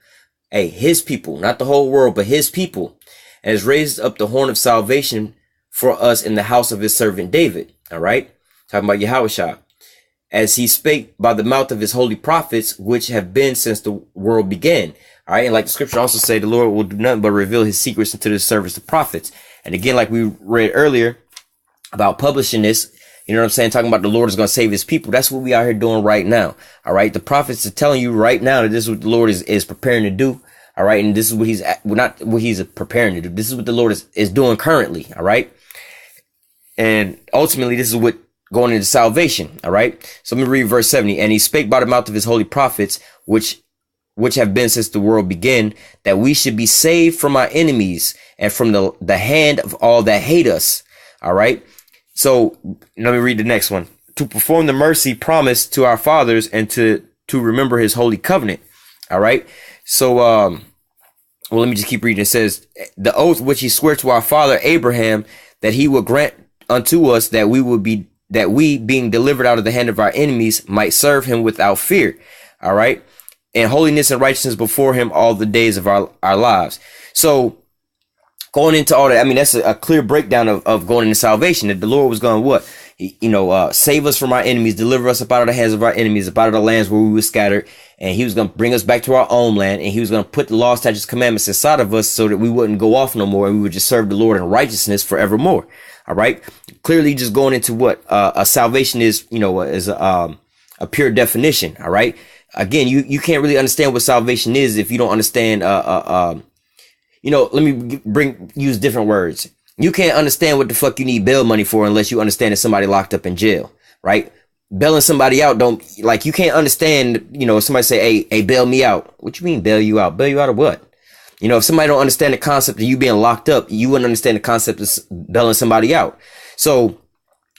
Hey, his people, not the whole world, but his people. And has raised up the horn of salvation for us in the house of his servant David. All right. Talking about Yahushua. As he spake by the mouth of his holy prophets, which have been since the world began. All right. And like the scripture also say, the Lord will do nothing but reveal his secrets unto the service of prophets. And again, like we read earlier about publishing this, you know what I'm saying? Talking about the Lord is going to save his people. That's what we are here doing right now. All right. The prophets are telling you right now that this is what the Lord is preparing to do. All right. And this is what not what he's preparing to do. This is what the Lord is doing currently. All right. And ultimately, this is what going into salvation. All right. So let me read verse 70. And he spake by the mouth of his holy prophets, which have been since the world began, that we should be saved from our enemies and from the hand of all that hate us. All right. So let me read the next one. To perform the mercy promised to our fathers and to remember his holy covenant. All right. So, well, let me just keep reading. It says, the oath which he swore to our father Abraham, that he would grant unto us that we being delivered out of the hand of our enemies might serve him without fear. All right. And holiness and righteousness before him all the days of our lives. So going into all that, I mean, that's a clear breakdown of going into salvation, that the Lord was going what? Save us from our enemies, deliver us up out of the hands of our enemies, up out of the lands where we were scattered. And he was going to bring us back to our own land. And he was going to put the law, statutes, commandments inside of us so that we wouldn't go off no more. And we would just serve the Lord in righteousness forevermore. All right. Clearly just going into what a salvation is, is a pure definition. All right. Again, you can't really understand what salvation is if you don't understand, let me use different words. You can't understand what the fuck you need bail money for unless you understand that somebody locked up in jail, right? Bailing somebody out you can't understand, somebody say, hey, bail me out. What you mean bail you out? Bail you out of what? If somebody don't understand the concept of you being locked up, you wouldn't understand the concept of bailing somebody out. So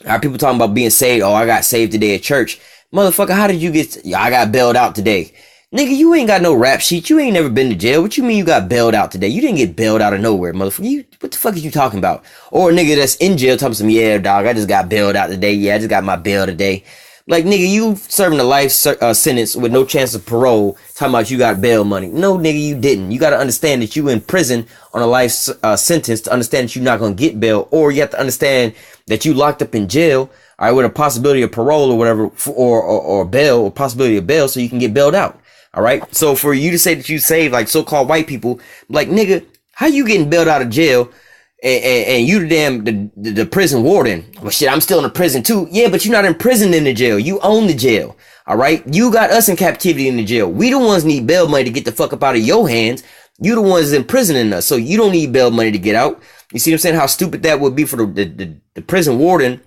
our people talking about being saved. Oh, I got saved today at church. Motherfucker, how did you I got bailed out today. Nigga, you ain't got no rap sheet. You ain't never been to jail. What you mean you got bailed out today? You didn't get bailed out of nowhere, motherfucker. What the fuck are you talking about? Or a nigga that's in jail talking to me, yeah, dog, I just got bailed out today. Yeah, I just got my bail today. Like, nigga, you serving a life sentence with no chance of parole, talking about you got bail money. No, nigga, you didn't. You got to understand that you in prison on a life sentence to understand that you're not going to get bail, or you have to understand that you locked up in jail, all right, with a possibility of parole or whatever, or bail, or possibility of bail, so you can get bailed out. All right. So for you to say that you save like so-called white people, like, nigga, how you getting bailed out of jail? And you the prison warden? Well, shit, I'm still in the prison too. Yeah, but you're not in prison in the jail. You own the jail. All right. You got us in captivity in the jail. We the ones need bail money to get the fuck up out of your hands. You the ones imprisoning us. So you don't need bail money to get out. You see what I'm saying? How stupid that would be for the prison warden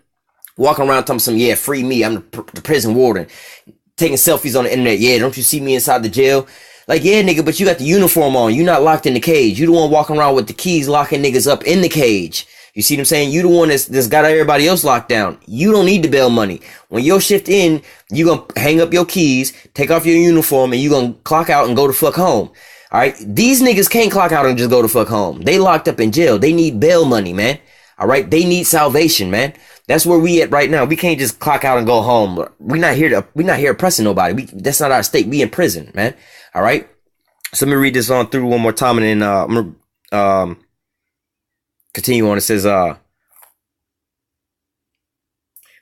walking around talking some, yeah, free me. I'm the prison warden. Taking selfies on the internet. Yeah, don't you see me inside the jail? Like, yeah, nigga, but you got the uniform on. You not locked in the cage. You the one walking around with the keys locking niggas up in the cage. You see what I'm saying? You the one that's got everybody else locked down. You don't need the bail money. When your shift in, you gonna hang up your keys, take off your uniform, and you gonna clock out and go to fuck home. All right? These niggas can't clock out and just go to fuck home. They locked up in jail. They need bail money, man. All right? They need salvation, man. That's where we at right now. We can't just clock out and go home. We're not here oppressing nobody. That's not our state. We in prison, man. All right. So let me read this on through one more time, and then I'm gonna continue on. It says,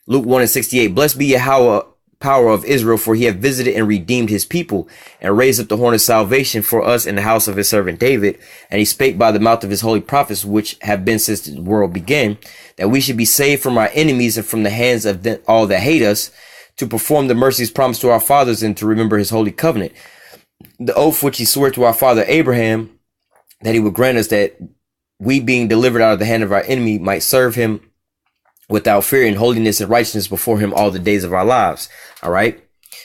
Luke 1:68. Blessed be Yahweh, power of Israel, for he hath visited and redeemed his people, and raised up the horn of salvation for us in the house of his servant David. And he spake by the mouth of his holy prophets, which have been since the world began, that we should be saved from our enemies and from the hands of all that hate us, to perform the mercies promised to our fathers, and to remember his holy covenant, the oath which he swore to our father Abraham, that he would grant us that we, being delivered out of the hand of our enemy, might serve him without fear in holiness and righteousness before him all the days of our lives. All right.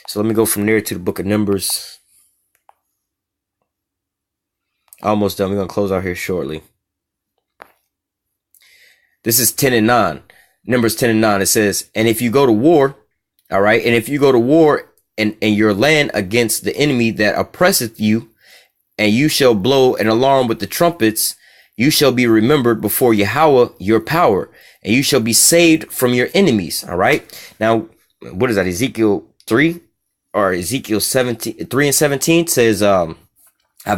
So let me go from there to the book of Numbers. Almost done. We're going to close out here shortly. This is 10 and 9. Numbers 10 and 9. It says, and if you go to war, all right, and if you go to war in your land against the enemy that oppresseth you, and you shall blow an alarm with the trumpets, you shall be remembered before Yahweh your power, and you shall be saved from your enemies. All right. Now, what is that? Ezekiel 3 or Ezekiel 17, 3 and 17 says, I've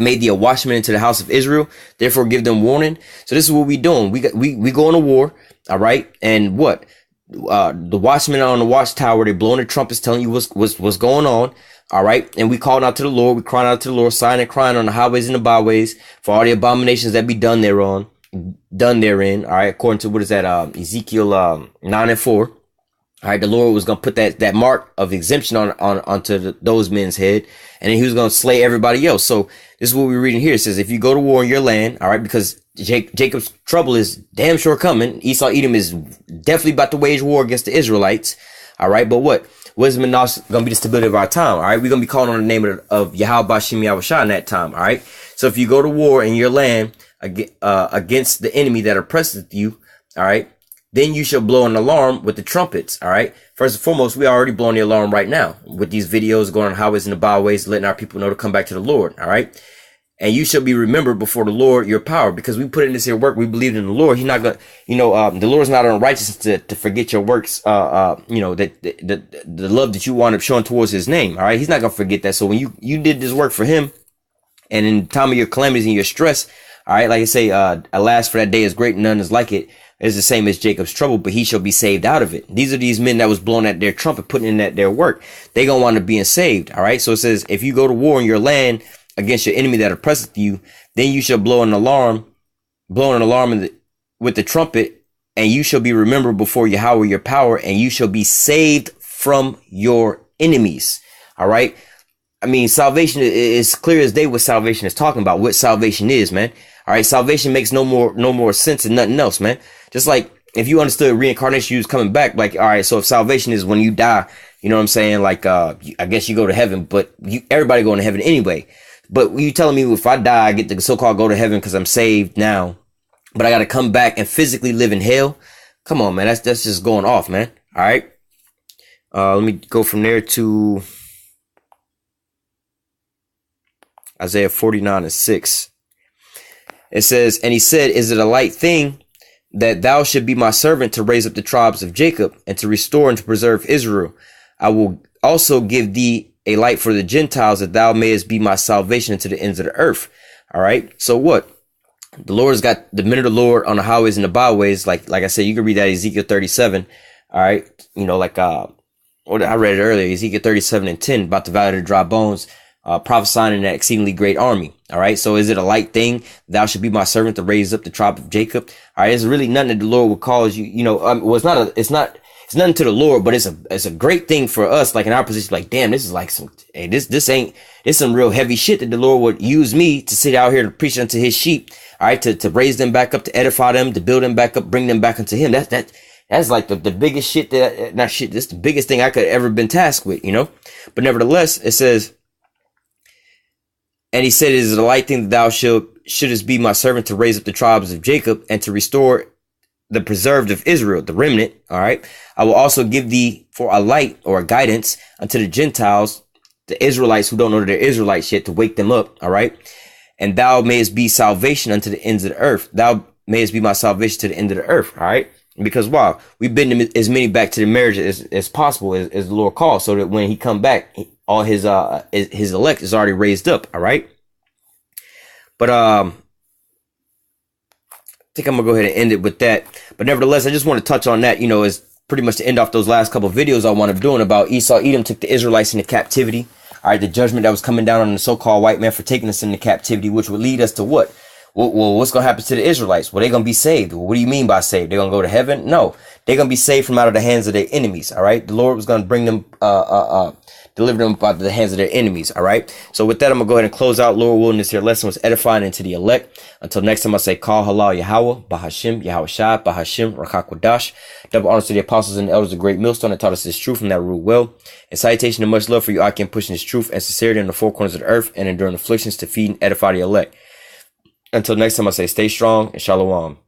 made thee a watchman into the house of Israel. Therefore, give them warning. So this is what we doing. We go to war. All right. And what? The watchmen on the watchtower, they blowing the trumpets, telling you what's going on. All right. And we calling out to the Lord. We crying out to the Lord, sighing and crying on the highways and the byways for all the abominations that be done therein. All right. According to what is that? Ezekiel 9 and 4. All right. The Lord was going to put that mark of exemption onto those men's head. And then he was going to slay everybody else. So this is what we're reading here. It says, if you go to war in your land, all right, because Jacob's trouble is damn sure coming. Esau, Edom is definitely about to wage war against the Israelites. All right. But what? Wisdom and knowledge is going to be the stability of our time. All right. We're going to be calling on the name of Yahweh Bashim Yahushua in that time. All right. So if you go to war in your land against the enemy that oppresseth you, all right, then you shall blow an alarm with the trumpets. All right. First and foremost, we are already blowing the alarm right now with these videos going on highways and the byways, letting our people know to come back to the Lord. All right. And you shall be remembered before the Lord your power, because we put in this here work. We believed in the Lord. He's not going to, the Lord's not unrighteous to forget your works, that the love that you wound up showing towards his name. All right. He's not going to forget that. So when you did this work for him, and in the time of your calamities and your stress, all right, like I say, alas, for that day is great and none is like it. It's the same as Jacob's trouble, but he shall be saved out of it. These are these men that was blowing at their trumpet, putting in their work. They gonna want to be saved. All right. So it says, if you go to war in your land against your enemy that oppresseth you, then you shall blow an alarm with the trumpet, and you shall be remembered before Yahweh your power, and you shall be saved from your enemies. All right. I mean, salvation is clear as day what salvation is talking about, what salvation is, man. All right. Salvation makes no more sense than nothing else, man. Just like if you understood reincarnation, you was coming back. Like, all right, so if salvation is when you die, you know what I'm saying? Like, I guess you go to heaven, but everybody going to heaven anyway. But you telling me if I die, I get to so-called go to heaven because I'm saved now, but I got to come back and physically live in hell? Come on, man. That's just going off, man. All right. Let me go from there to Isaiah 49 and 6. It says, and he said, is it a light thing that thou should be my servant to raise up the tribes of Jacob, and to restore and to preserve Israel? I will also give thee a light for the Gentiles, that thou mayest be my salvation unto the ends of the earth. All right. So what? The Lord's got the men of the Lord on the highways and the byways. Like I said, you can read that Ezekiel 37. All right. You know, like, what I read it earlier, Ezekiel 37:10 about the valley of the dry bones, prophesying in that exceedingly great army. All right. So is it a light thing? Thou should be my servant to raise up the tribe of Jacob. All right. There's really nothing that the Lord would cause you, you know, well, it's nothing to the Lord, but it's a great thing for us. Like in our position, like, damn, this is like hey, this some real heavy shit that the Lord would use me to sit out here to preach unto his sheep. All right. To raise them back up, to edify them, to build them back up, bring them back unto him. That's like the biggest shit that's the biggest thing I could ever been tasked with, you know? But nevertheless, it says, and he said, it is a light thing that thou shouldest be my servant to raise up the tribes of Jacob and to restore the preserved of Israel, the remnant. All right. I will also give thee for a light or a guidance unto the Gentiles, the Israelites who don't know that they're Israelites yet, to wake them up. All right. And thou mayest be salvation unto the ends of the earth. Thou mayest be my salvation to the end of the earth. All right. Because wow, we bring as many back to the marriage as possible as the Lord calls, so that when he come back, all his elect is already raised up. All right. But I think I'm gonna go ahead and end it with that. But nevertheless, I just want to touch on that, you know, as pretty much to end off those last couple of videos I wound up doing about Esau, Edom took the Israelites into captivity. All right, the judgment that was coming down on the so-called white man for taking us into captivity, which would lead us to what? Well, what's going to happen to the Israelites? Well, they're going to be saved. Well, what do you mean by saved? They're going to go to heaven? No, they're going to be saved from out of the hands of their enemies. All right. The Lord was going to bring them, deliver them out of the hands of their enemies. All right. So with that, I'm going to go ahead and close out. Lord willing, this here lesson was edifying into the elect. Until next time, I say, call halal Yahweh, Bahashim, Yahweh Shai, Bahashim, Rakakwadash. Double honors to the apostles and the elders of Great Millstone that taught us this truth and that rule well. And salutation and much love for you, I can pushing this truth and sincerity in the four corners of the earth and enduring afflictions to feed and edify the elect. Until next time, I say stay strong and shalom.